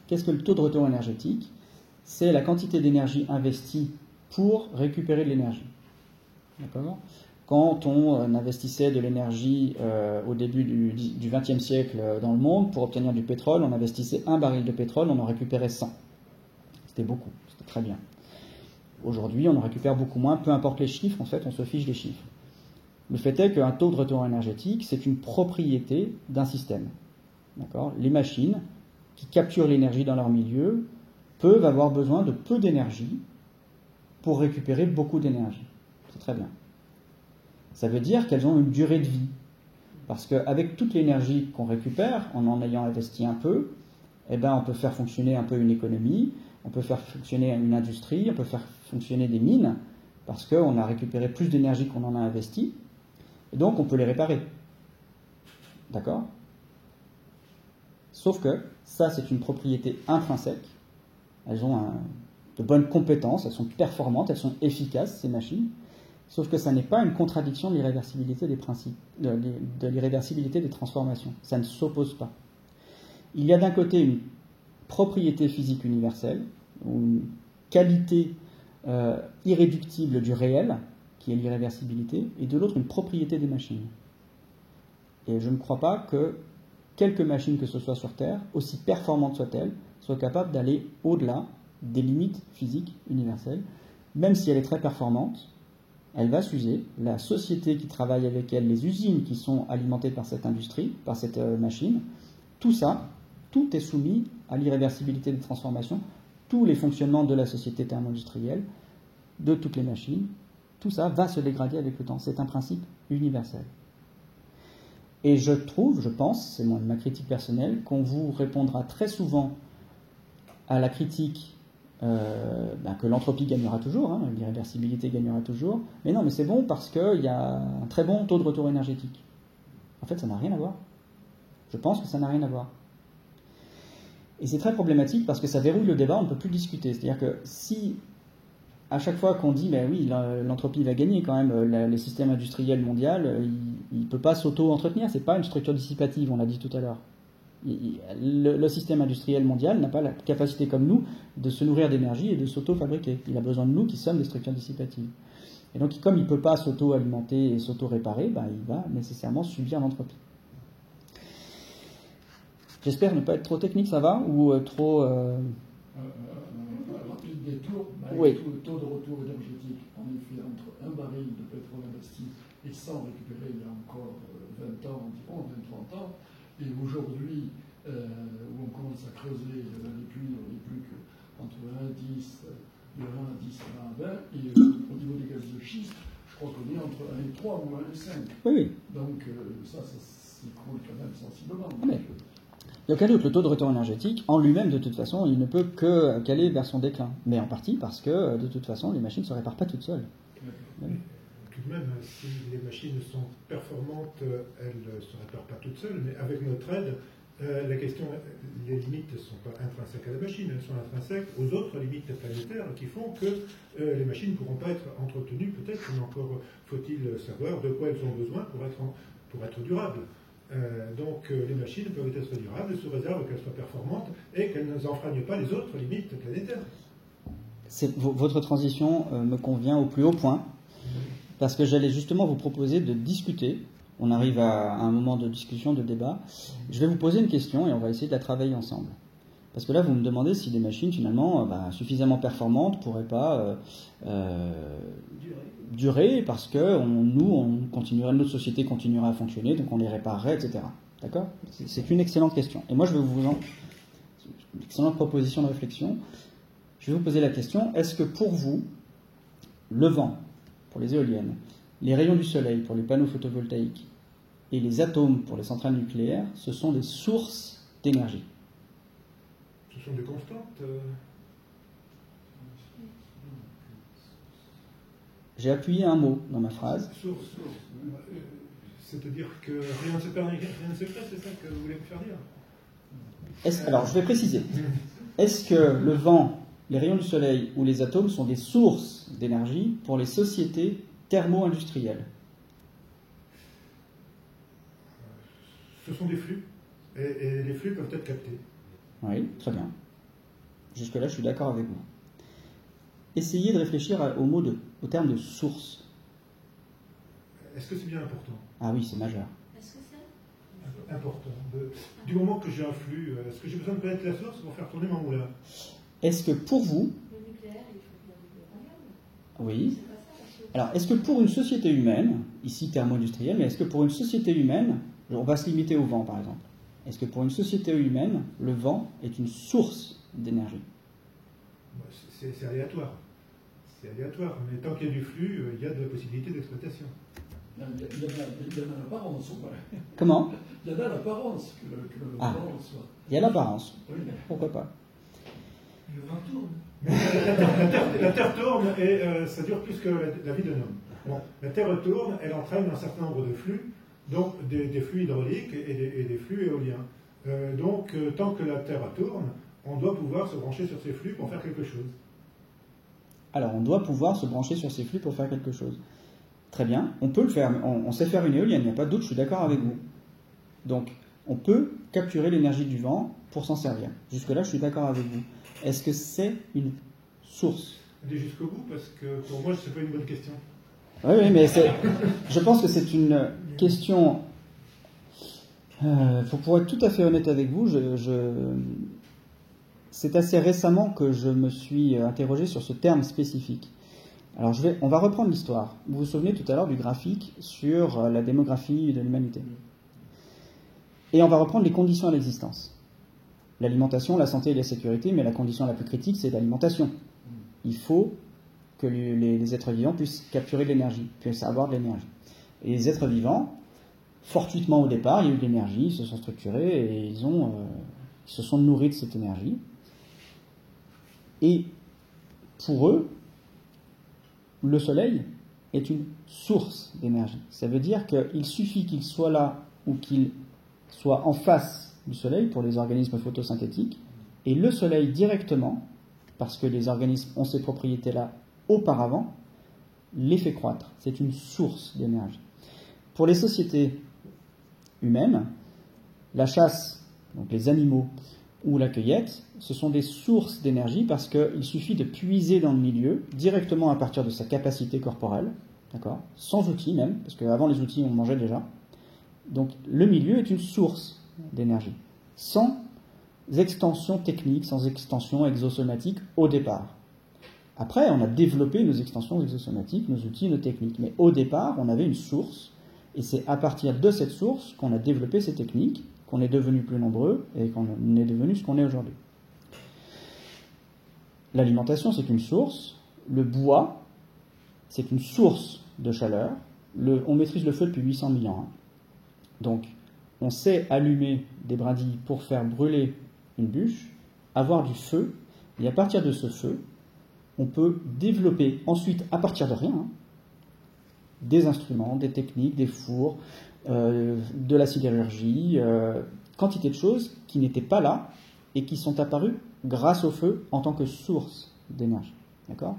Qu'est-ce que le taux de retour énergétique ? C'est la quantité d'énergie investie pour récupérer de l'énergie. D'accord ? Quand on investissait de l'énergie au début du XXe siècle dans le monde, pour obtenir du pétrole, on investissait 1 baril de pétrole, on en récupérait 100. C'était beaucoup, c'était très bien. Aujourd'hui, on en récupère beaucoup moins, peu importe les chiffres, en fait, on se fiche des chiffres. Le fait est qu'un taux de retour énergétique, c'est une propriété d'un système. D'accord ? Les machines qui capturent l'énergie dans leur milieu peuvent avoir besoin de peu d'énergie pour récupérer beaucoup d'énergie. C'est très bien. Ça veut dire qu'elles ont une durée de vie. Parce qu'avec toute l'énergie qu'on récupère, en ayant investi un peu, eh ben on peut faire fonctionner un peu une économie, on peut faire fonctionner une industrie, on peut faire fonctionner des mines, parce qu'on a récupéré plus d'énergie qu'on en a investi, et donc on peut les réparer. D'accord ? Sauf que ça, c'est une propriété intrinsèque. Elles ont de bonnes compétences, elles sont performantes, elles sont efficaces, ces machines. Sauf que ça n'est pas une contradiction de l'irréversibilité des principes, de l'irréversibilité des transformations. Ça ne s'oppose pas. Il y a d'un côté une propriété physique universelle, ou une qualité irréductible du réel, qui est l'irréversibilité, et de l'autre une propriété des machines. Et je ne crois pas que quelque machine que ce soit sur Terre, aussi performante soit-elle, soit capable d'aller au-delà des limites physiques universelles. Même si elle est très performante, elle va s'user. La société qui travaille avec elle, les usines qui sont alimentées par cette industrie, par cette machine, tout ça, tout est soumis à l'irréversibilité des transformations, tous les fonctionnements de la société thermo-industrielle de toutes les machines, tout ça va se dégrader avec le temps. C'est un principe universel. Et je pense, c'est ma critique personnelle, qu'on vous répondra très souvent à la critique que l'entropie gagnera toujours, l'irréversibilité gagnera toujours. Mais non, mais c'est bon parce qu'il y a un très bon taux de retour énergétique. En fait, ça n'a rien à voir. Je pense que ça n'a rien à voir. Et c'est très problématique parce que ça verrouille le débat, on ne peut plus discuter. C'est-à-dire que si, à chaque fois qu'on dit, ben oui, l'entropie va gagner quand même, les systèmes industriels mondiaux, il ne peut pas s'auto-entretenir, ce n'est pas une structure dissipative, on l'a dit tout à l'heure. Le système industriel mondial n'a pas la capacité comme nous de se nourrir d'énergie et de s'auto-fabriquer. Il a besoin de nous qui sommes des structures dissipatives. Et donc, comme il ne peut pas s'auto-alimenter et s'auto-réparer, ben, il va nécessairement subir l'entropie. J'espère ne pas être trop technique, ça va? Ou trop... Rapide détour, oui. Le taux de retour énergétique, en effet, entre un baril de pétrole investi et 100 récupérés il y a encore 20 ans, environ 20-30 ans, et aujourd'hui, où on commence à creuser les puits, on n'est plus qu'entre 1 à 10, de 1 à 10 à 1 à 20, et au niveau des gaz de schiste, je crois qu'on est entre 1 et 3 ou 1 et 5. Oui. Donc ça s'écroule quand même sensiblement. Mais, il n'y a aucun doute, le taux de retour énergétique, en lui-même, de toute façon, il ne peut qu'aller vers son déclin. Mais en partie parce que, de toute façon, les machines ne se réparent pas toutes seules. Tout de même, si les machines sont performantes, elles ne se réparent pas toutes seules, mais avec notre aide, la question, les limites ne sont pas intrinsèques à la machine, elles sont intrinsèques aux autres limites planétaires qui font que les machines ne pourront pas être entretenues, peut-être, mais encore faut-il savoir de quoi elles ont besoin pour être durables. Donc les machines peuvent être durables sous réserve qu'elles soient performantes et qu'elles n'enfreignent pas les autres limites planétaires. Votre transition me convient au plus haut point, parce que j'allais justement vous proposer de discuter. On arrive à un moment de discussion, de débat. Je vais vous poser une question et on va essayer de la travailler ensemble. Parce que là, vous me demandez si des machines, finalement, suffisamment performantes ne pourraient pas durer parce que notre société continuera à fonctionner, donc on les réparerait, etc. D'accord ? C'est une excellente question. Et moi, je vais une excellente proposition de réflexion. Je vais vous poser la question, est-ce que pour vous, le vent, pour les éoliennes, les rayons du soleil pour les panneaux photovoltaïques et les atomes pour les centrales nucléaires, ce sont des sources d'énergie ? Ce sont des constantes. J'ai appuyé un mot dans ma phrase. Source. C'est-à-dire que rien ne se perd, rien ne se crée, c'est ça que vous voulez me faire dire ? Alors, je vais préciser. Est-ce que le vent, les rayons du soleil ou les atomes sont des sources d'énergie pour les sociétés thermo-industrielles ? Ce sont des flux, et les flux peuvent être captés. Oui, très bien. Jusque-là, je suis d'accord avec vous. Essayez de réfléchir au terme de source. Est-ce que c'est bien important ? Ah oui, c'est majeur. Est-ce que c'est important. Du moment que j'ai un flux, est-ce que j'ai besoin de connaître la source pour faire tourner mon moulin ? Est-ce que pour vous... Le nucléaire, il faut bien l'uranium. Oui. C'est pas ça, la chose. Alors, est-ce que pour une société humaine, ici thermo-industrielle, mais est-ce que pour une société humaine, on va se limiter au vent par exemple, est-ce que pour une société humaine, le vent est une source d'énergie ? C'est aléatoire. C'est aléatoire, mais tant qu'il y a du flux, il y a de la possibilité d'exploitation. Il y a l'apparence. Ouais. Comment ? Il y a l'apparence que le vent soit. Il y a l'apparence. Oui. Pourquoi pas ? Le vent tourne. La Terre tourne et ça dure plus que la vie d'un homme. Bon, la Terre tourne, elle entraîne un certain nombre de flux, donc des flux hydrauliques et des flux éoliens. Donc, tant que la Terre tourne, on doit pouvoir se brancher sur ces flux pour faire quelque chose. Alors, on doit pouvoir se brancher sur ces flux pour faire quelque chose. Très bien, on peut le faire, on sait faire une éolienne, il n'y a pas de doute, je suis d'accord avec vous. Donc, on peut capturer l'énergie du vent pour s'en servir. Jusque-là, je suis d'accord avec vous. Est-ce que c'est une source ? Allez jusqu'au bout, parce que pour moi, ce n'est pas une bonne question. Oui, mais je pense que c'est une question... pour être tout à fait honnête avec vous, c'est assez récemment que je me suis interrogé sur ce terme spécifique. Alors, on va reprendre l'histoire. Vous vous souvenez tout à l'heure du graphique sur la démographie de l'humanité. Et on va reprendre les conditions à l'existence. L'alimentation, la santé et la sécurité, mais la condition la plus critique, c'est l'alimentation. Il faut que les êtres vivants puissent capturer de l'énergie, puissent avoir de l'énergie. Et les êtres vivants, fortuitement au départ, il y a eu de l'énergie, ils se sont structurés et ils se sont nourris de cette énergie. Et pour eux, le soleil est une source d'énergie. Ça veut dire qu'il suffit qu'il soit là ou qu'il soit en face du soleil pour les organismes photosynthétiques, et le soleil directement, parce que les organismes ont ces propriétés-là auparavant, les fait croître. C'est une source d'énergie. Pour les sociétés humaines, la chasse, donc les animaux, ou la cueillette, ce sont des sources d'énergie parce qu'il suffit de puiser dans le milieu directement à partir de sa capacité corporelle, d'accord, sans outils même, parce qu'avant les outils on mangeait déjà. Donc le milieu est une source d'énergie, sans extension technique, sans extension exosomatique au départ. Après, on a développé nos extensions exosomatiques, nos outils, nos techniques, mais au départ, on avait une source, et c'est à partir de cette source qu'on a développé ces techniques, qu'on est devenu plus nombreux, et qu'on est devenu ce qu'on est aujourd'hui. L'alimentation, c'est une source, le bois, c'est une source de chaleur, on maîtrise le feu depuis 800 000 ans, hein. Donc, on sait allumer des brindilles pour faire brûler une bûche, avoir du feu, et à partir de ce feu, on peut développer ensuite, à partir de rien, hein, des instruments, des techniques, des fours, de la sidérurgie, quantité de choses qui n'étaient pas là et qui sont apparues grâce au feu en tant que source d'énergie. D'accord ?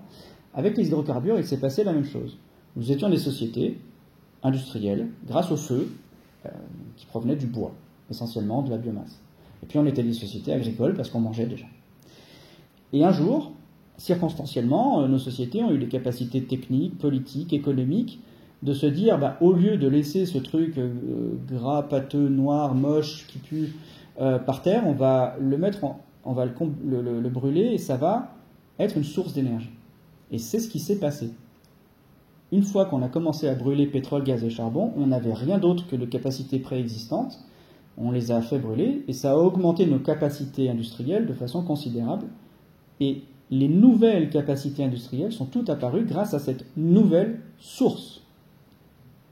Avec les hydrocarbures, il s'est passé la même chose. Nous étions des sociétés industrielles grâce au feu qui provenait du bois, essentiellement de la biomasse. Et puis on était des sociétés agricoles parce qu'on mangeait déjà. Et un jour, circonstanciellement, nos sociétés ont eu les capacités techniques, politiques, économiques de se dire, au lieu de laisser ce truc gras, pâteux, noir, moche, qui pue par terre, on va le mettre, on va le brûler et ça va être une source d'énergie. Et c'est ce qui s'est passé. Une fois qu'on a commencé à brûler pétrole, gaz et charbon, on n'avait rien d'autre que de capacités préexistantes. On les a fait brûler et ça a augmenté nos capacités industrielles de façon considérable. Et les nouvelles capacités industrielles sont toutes apparues grâce à cette nouvelle source.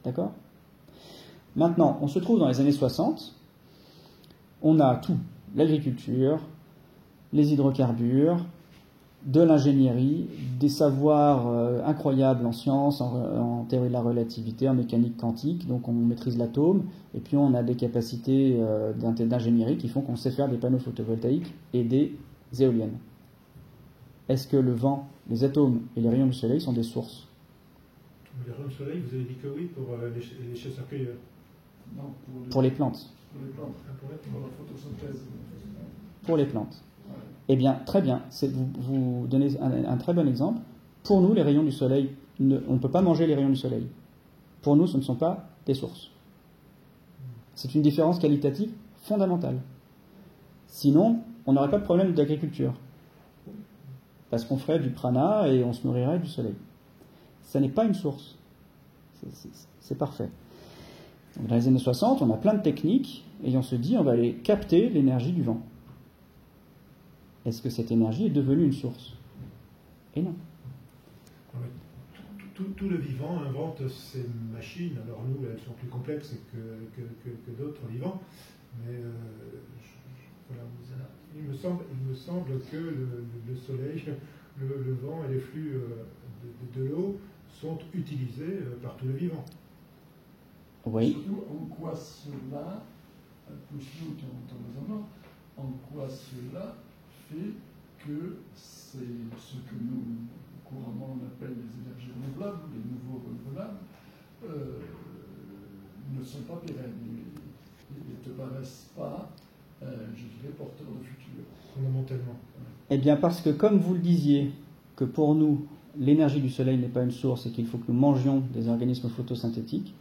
D'accord ? Maintenant, on se trouve dans les années 60. On a tout. L'agriculture, les hydrocarbures, de l'ingénierie, des savoirs incroyables en sciences, en théorie de la relativité, en mécanique quantique, donc on maîtrise l'atome, et puis on a des capacités d'ingénierie qui font qu'on sait faire des panneaux photovoltaïques et des éoliennes. Est-ce que le vent, les atomes et les rayons du soleil sont des sources ? Les rayons du soleil, vous avez dit que oui pour les chasseurs-cueilleurs. Non, pour les plantes. Pour les plantes, pour la photosynthèse. Pour les plantes. Ouais. Eh bien, très bien. Vous donnez un très bon exemple. Pour nous, les rayons du soleil, on ne peut pas manger les rayons du soleil. Pour nous, ce ne sont pas des sources. C'est une différence qualitative fondamentale. Sinon, on n'aurait pas de problème d'agriculture. Parce qu'on ferait du prana et on se nourrirait du soleil. Ça n'est pas une source. C'est parfait. Donc, dans les années 60, on a plein de techniques et on se dit on va aller capter l'énergie du vent. Est-ce que cette énergie est devenue une source ? Et non. Tout le vivant invente ses machines. Alors nous, elles sont plus complexes que d'autres vivants. Mais voilà, il me semble que le soleil, le vent et les flux de l'eau sont utilisés par tout le vivant. Oui. Surtout, en quoi cela, en quoi cela fait que c'est ce que nous couramment on appelle les énergies renouvelables, les nouveaux renouvelables, ne sont pas pérennes. Ils ne te paraissent pas, je dirais, porteurs de futur. Fondamentalement. Eh bien, parce que comme vous le disiez, que pour nous, l'énergie du soleil n'est pas une source et qu'il faut que nous mangions des organismes photosynthétiques,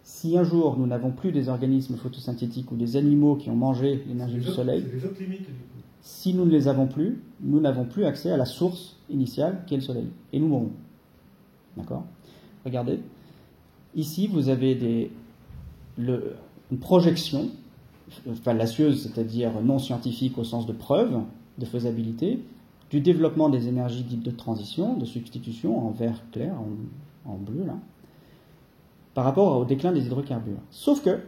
si un jour nous n'avons plus des organismes photosynthétiques ou des animaux qui ont mangé l'énergie du soleil, c'est les autres limites, du coup. Si nous ne les avons plus, nous n'avons plus accès à la source initiale qui est le soleil. Et nous mourrons. D'accord ? Regardez. Ici, vous avez une projection fallacieuse, c'est-à-dire non scientifique au sens de preuve, de faisabilité, du développement des énergies dites de transition, de substitution, en vert clair, en bleu, là, par rapport au déclin des hydrocarbures. Sauf que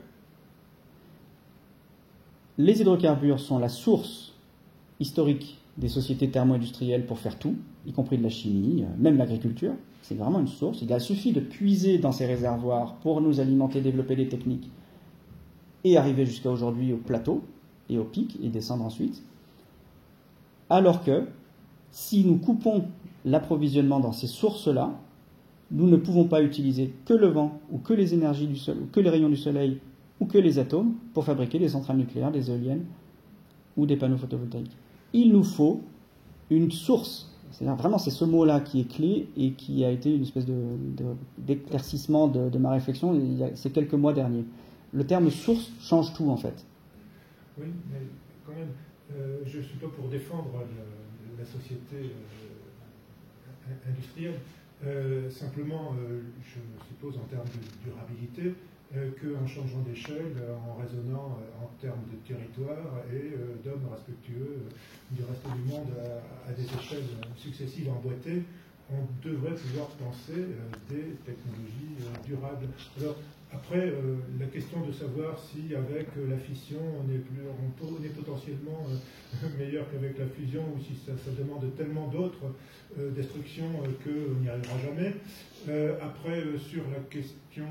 les hydrocarbures sont la source historique des sociétés thermo-industrielles pour faire tout, y compris de la chimie, même l'agriculture. C'est vraiment une source. Il a suffi de puiser dans ces réservoirs pour nous alimenter, développer des techniques et arriver jusqu'à aujourd'hui au plateau et au pic et descendre ensuite. Alors que si nous coupons l'approvisionnement dans ces sources-là, nous ne pouvons pas utiliser que le vent ou que les énergies du soleil, ou que les rayons du soleil ou que les atomes pour fabriquer des centrales nucléaires, des éoliennes ou des panneaux photovoltaïques. Il nous faut une source. C'est-à-dire vraiment c'est ce mot-là qui est clé et qui a été une espèce d'éclaircissement de ma réflexion il y a ces quelques mois derniers. Le terme source change tout en fait. Oui, mais quand même, je ne suis pas pour défendre la société industrielle. Simplement, je suppose en termes de durabilité, qu'en changeant d'échelle, en raisonnant en termes de territoire et d'hommes respectueux du reste du monde à des échelles successives emboîtées, on devrait pouvoir penser des technologies durables. Alors, après, la question de savoir si avec la fission on est potentiellement meilleur qu'avec la fusion ou si ça demande tellement d'autres destructions qu'on n'y arrivera jamais. Après, sur la question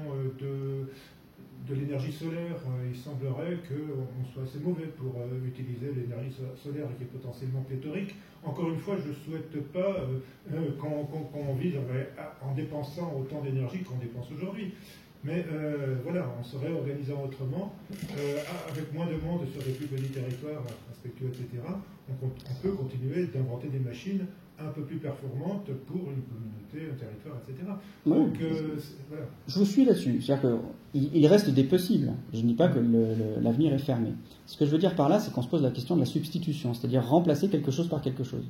de l'énergie solaire, il semblerait qu'on soit assez mauvais pour utiliser l'énergie solaire qui est potentiellement pléthorique. Encore une fois, je ne souhaite pas qu'on vive en dépensant autant d'énergie qu'on dépense aujourd'hui. Mais voilà, on serait organisant autrement, avec moins de monde sur des plus petits territoires respectueux, etc. On peut continuer d'inventer des machines un peu plus performantes pour une communauté, un territoire, etc. Oui, donc, voilà. Je vous suis là-dessus. C'est-à-dire qu'il reste des possibles. Je ne dis pas que l'avenir est fermé. Ce que je veux dire par là, c'est qu'on se pose la question de la substitution, c'est-à-dire remplacer quelque chose par quelque chose.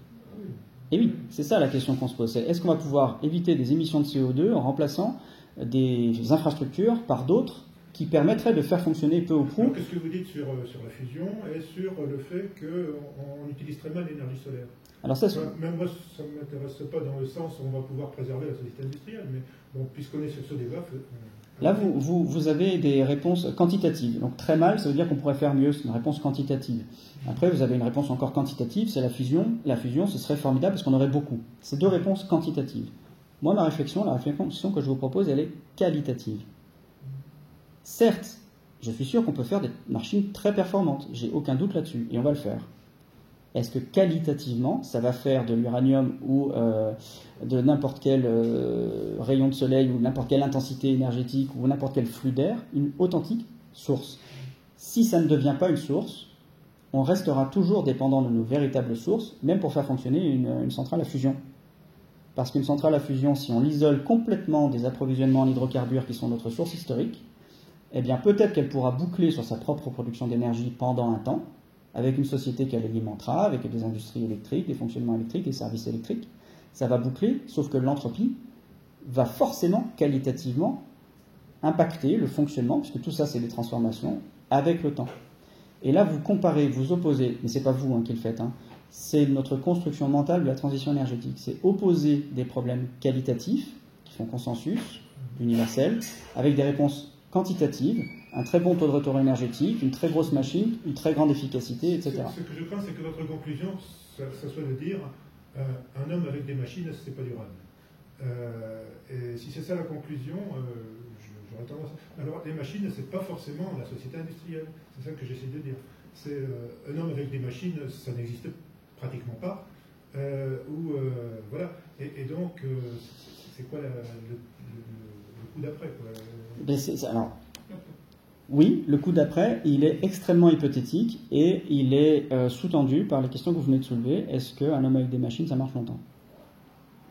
Et oui, c'est ça la question qu'on se pose. C'est est-ce qu'on va pouvoir éviter des émissions de CO2 en remplaçant des infrastructures par d'autres qui permettraient de faire fonctionner peu ou prou. Qu'est-ce que vous dites sur la fusion et sur le fait qu'on utilise très mal l'énergie solaire? Alors ça, même moi, ça ne m'intéresse pas dans le sens où on va pouvoir préserver la société industrielle, mais bon, puisqu'on est sur ce débat... Là, vous avez des réponses quantitatives. Donc très mal, ça veut dire qu'on pourrait faire mieux, c'est une réponse quantitative. Après, vous avez une réponse encore quantitative, c'est la fusion. La fusion, ce serait formidable parce qu'on aurait beaucoup. C'est deux réponses quantitatives. Moi, la réflexion que je vous propose, elle est qualitative. Certes, je suis sûr qu'on peut faire des machines très performantes, j'ai aucun doute là-dessus, et on va le faire. Est-ce que qualitativement, ça va faire de l'uranium ou de n'importe quel rayon de soleil ou n'importe quelle intensité énergétique ou n'importe quel flux d'air une authentique source? Si ça ne devient pas une source, on restera toujours dépendant de nos véritables sources, même pour faire fonctionner une centrale à fusion. Parce qu'une centrale à fusion, si on l'isole complètement des approvisionnements en hydrocarbures qui sont notre source historique, eh bien peut-être qu'elle pourra boucler sur sa propre production d'énergie pendant un temps, avec une société qu'elle alimentera, avec des industries électriques, des fonctionnements électriques, des services électriques. Ça va boucler, sauf que l'entropie va forcément, qualitativement, impacter le fonctionnement, puisque tout ça c'est des transformations, avec le temps. Et là, vous comparez, vous opposez, mais c'est pas vous qui le faites, c'est notre construction mentale de la transition énergétique. C'est opposer des problèmes qualitatifs, qui font consensus, universel, avec des réponses quantitatives, un très bon taux de retour énergétique, une très grosse machine, une très grande efficacité, etc. Ce que je crains, c'est que votre conclusion, ça soit de dire un homme avec des machines, c'est pas durable. Et si c'est ça la conclusion, j'aurais tendance... Alors, les machines, c'est pas forcément la société industrielle. C'est ça que j'essaie de dire. C'est un homme avec des machines, ça n'existe pratiquement pas. Voilà. Et donc, c'est quoi le coup d'après, quoi? Alors, oui, le coup d'après, il est extrêmement hypothétique et il est sous-tendu par les questions que vous venez de soulever. Est-ce qu'un homme avec des machines, ça marche longtemps?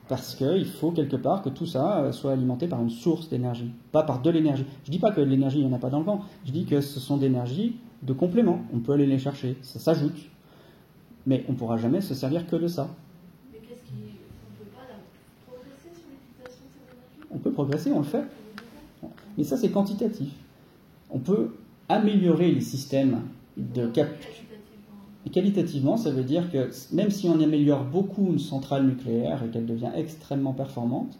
Parce qu'il faut quelque part que tout ça soit alimenté par une source d'énergie, pas par de l'énergie. Je ne dis pas que l'énergie, il n'y en a pas dans le vent. Je dis que ce sont des énergies de complément. On peut aller les chercher, ça s'ajoute. Mais on ne pourra jamais se servir que de ça. Mais on ne peut pas progresser sur l'utilisation de ces énergies? On peut progresser, on le fait. Mais ça, c'est quantitatif. On peut améliorer les systèmes de capture. qualitativement, ça veut dire que même si on améliore beaucoup une centrale nucléaire et qu'elle devient extrêmement performante,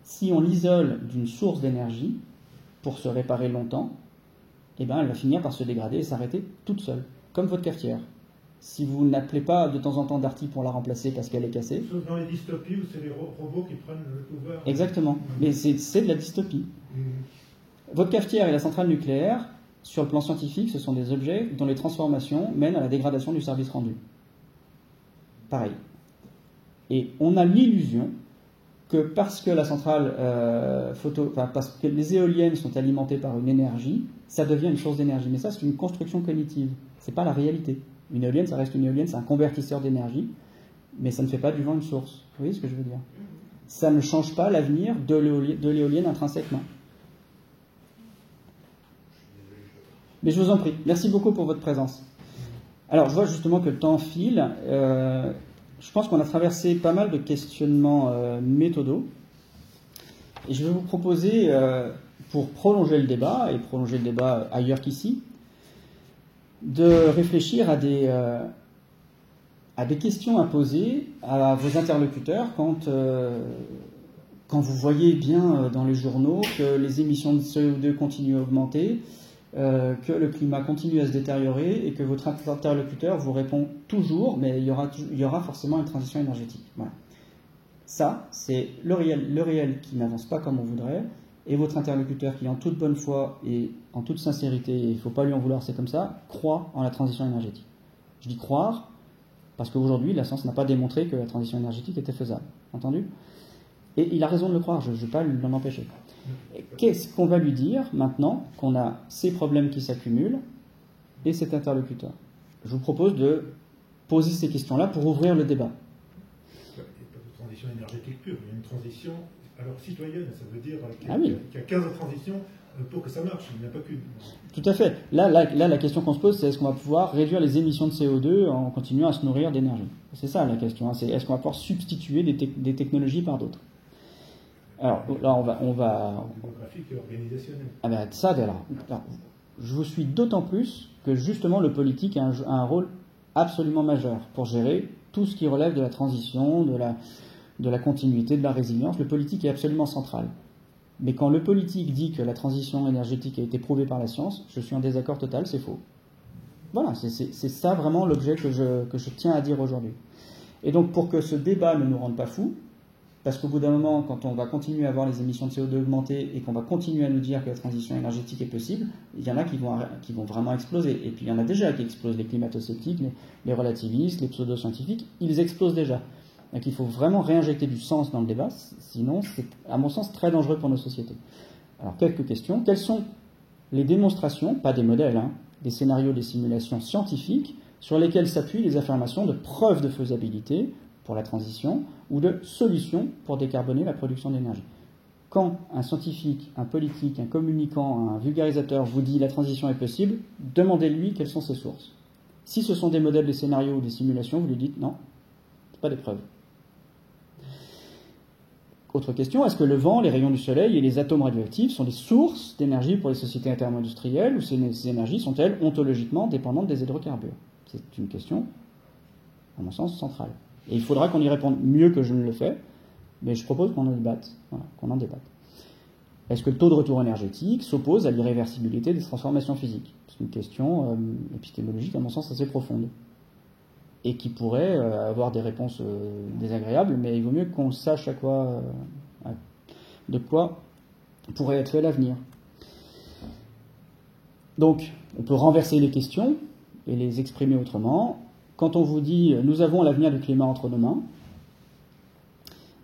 si on l'isole d'une source d'énergie pour se réparer longtemps, eh ben, elle va finir par se dégrader et s'arrêter toute seule, comme votre cafetière. Si vous n'appelez pas de temps en temps Darty pour la remplacer parce qu'elle est cassée... Sauf dans les dystopies où c'est les robots qui prennent le pouvoir. Exactement, mais c'est de la dystopie. Votre cafetière et la centrale nucléaire, sur le plan scientifique, ce sont des objets dont les transformations mènent à la dégradation du service rendu. Pareil. Et on a l'illusion que parce que la centrale parce que les éoliennes sont alimentées par une énergie, ça devient une source d'énergie. Mais ça, c'est une construction cognitive. C'est pas la réalité. Une éolienne, ça reste une éolienne, c'est un convertisseur d'énergie, mais ça ne fait pas du vent une source. Vous voyez ce que je veux dire? Ça ne change pas l'avenir de l'éolienne intrinsèquement. Mais je vous en prie, merci beaucoup pour votre présence. Alors, je vois justement que le temps file. Je pense qu'on a traversé pas mal de questionnements méthodaux. Et je vais vous proposer, pour prolonger le débat, et prolonger le débat ailleurs qu'ici, de réfléchir à des questions à poser à vos interlocuteurs quand vous voyez bien dans les journaux que les émissions de CO2 continuent à augmenter, que le climat continue à se détériorer et que votre interlocuteur vous répond toujours, mais il y aura forcément une transition énergétique. Voilà. Ça, c'est le réel qui n'avance pas comme on voudrait, et votre interlocuteur qui, en toute bonne foi et en toute sincérité, et il ne faut pas lui en vouloir, c'est comme ça, croit en la transition énergétique. Je dis croire, parce qu'aujourd'hui, la science n'a pas démontré que la transition énergétique était faisable. Entendu ? Et il a raison de le croire, je ne vais pas l'en empêcher. Qu'est-ce qu'on va lui dire maintenant qu'on a ces problèmes qui s'accumulent et cet interlocuteur? Je vous propose de poser ces questions-là pour ouvrir le débat. Il n'y a pas de transition énergétique pure, il y a une transition alors citoyenne, ça veut dire qu'il y a 15 transitions pour que ça marche, il n'y en a pas qu'une. Tout à fait. Là, la question qu'on se pose, c'est est-ce qu'on va pouvoir réduire les émissions de CO2 en continuant à se nourrir d'énergie? C'est ça la question, hein. C'est est-ce qu'on va pouvoir substituer des technologies par d'autres? Alors là, on va... Démographique et organisationnel. Ah ben ça, alors, je vous suis d'autant plus que justement le politique a un rôle absolument majeur pour gérer tout ce qui relève de la transition, de la continuité, de la résilience. Le politique est absolument central. Mais quand le politique dit que la transition énergétique a été prouvée par la science, je suis en désaccord total, c'est faux. Voilà, c'est ça vraiment l'objet que je tiens à dire aujourd'hui. Et donc pour que ce débat ne nous rende pas fous, parce qu'au bout d'un moment, quand on va continuer à voir les émissions de CO2 augmenter et qu'on va continuer à nous dire que la transition énergétique est possible, il y en a qui vont vraiment exploser. Et puis il y en a déjà qui explosent, les climato-sceptiques, les relativistes, les pseudo-scientifiques, ils explosent déjà. Donc il faut vraiment réinjecter du sens dans le débat, sinon c'est, à mon sens, très dangereux pour nos sociétés. Alors quelques questions. Quelles sont les démonstrations, pas des modèles, hein, des scénarios, des simulations scientifiques sur lesquelles s'appuient les affirmations de preuves de faisabilité pour la transition ou de solutions pour décarboner la production d'énergie? Quand un scientifique, un politique, un communicant, un vulgarisateur vous dit la transition est possible, demandez-lui quelles sont ses sources. Si ce sont des modèles, des scénarios ou des simulations, vous lui dites non, c'est pas des preuves. Autre question, est-ce que le vent, les rayons du soleil et les atomes radioactifs sont des sources d'énergie pour les sociétés thermo-industrielles ou ces énergies sont-elles ontologiquement dépendantes des hydrocarbures? C'est une question, à mon sens, centrale. Et il faudra qu'on y réponde mieux que je ne le fais, mais je propose qu'on en débatte. Voilà, qu'on en débatte. Est-ce que le taux de retour énergétique s'oppose à l'irréversibilité des transformations physiques? C'est une question épistémologique, à mon sens, assez profonde. Et qui pourrait avoir des réponses désagréables, mais il vaut mieux qu'on sache de quoi pourrait être fait l'avenir. Donc, on peut renverser les questions et les exprimer autrement. Quand on vous dit « nous avons l'avenir du climat entre nos mains »,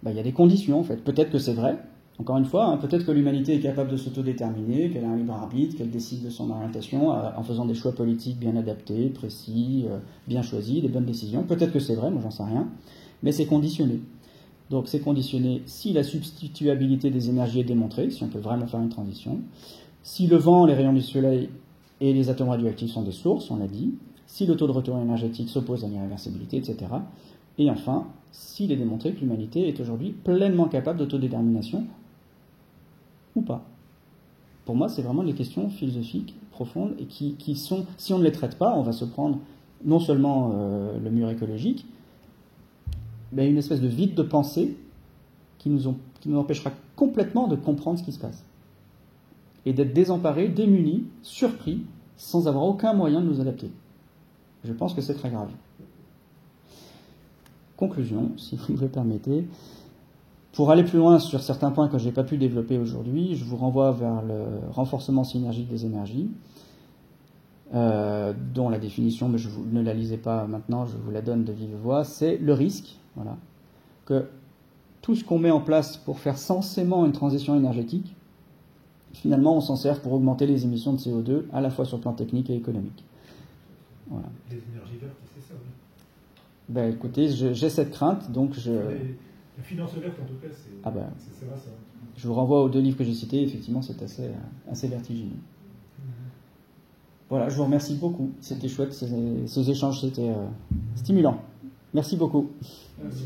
il y a des conditions, en fait. Peut-être que c'est vrai. Encore une fois, hein, peut-être que l'humanité est capable de s'autodéterminer, qu'elle a un libre arbitre, qu'elle décide de son orientation en faisant des choix politiques bien adaptés, précis, bien choisis, des bonnes décisions. Peut-être que c'est vrai, moi j'en sais rien, mais c'est conditionné. Donc c'est conditionné si la substituabilité des énergies est démontrée, si on peut vraiment faire une transition, si le vent, les rayons du soleil et les atomes radioactifs sont des sources, on l'a dit, si le taux de retour énergétique s'oppose à l'irréversibilité, etc. Et enfin, s'il est démontré que l'humanité est aujourd'hui pleinement capable d'autodétermination ou pas. Pour moi, c'est vraiment des questions philosophiques profondes et qui sont, si on ne les traite pas, on va se prendre non seulement le mur écologique, mais une espèce de vide de pensée qui nous empêchera complètement de comprendre ce qui se passe. Et d'être désemparés, démunis, surpris, sans avoir aucun moyen de nous adapter. Je pense que c'est très grave. Conclusion, si vous me le permettez. Pour aller plus loin sur certains points que je n'ai pas pu développer aujourd'hui, je vous renvoie vers le renforcement synergique des énergies, dont la définition, mais ne la lisez pas maintenant, je vous la donne de vive voix, c'est le risque, voilà, que tout ce qu'on met en place pour faire sensément une transition énergétique, finalement on s'en sert pour augmenter les émissions de CO2, à la fois sur le plan technique et économique. Voilà. Les énergies vertes, c'est ça, oui. Ben, écoutez, j'ai cette crainte, donc La finance verte, en tout cas, c'est vrai, ça. Je vous renvoie aux 2 livres que j'ai cités, effectivement, c'est assez vertigineux. Voilà, je vous remercie beaucoup. C'était chouette, ces échanges, c'était stimulant. Merci beaucoup. Merci.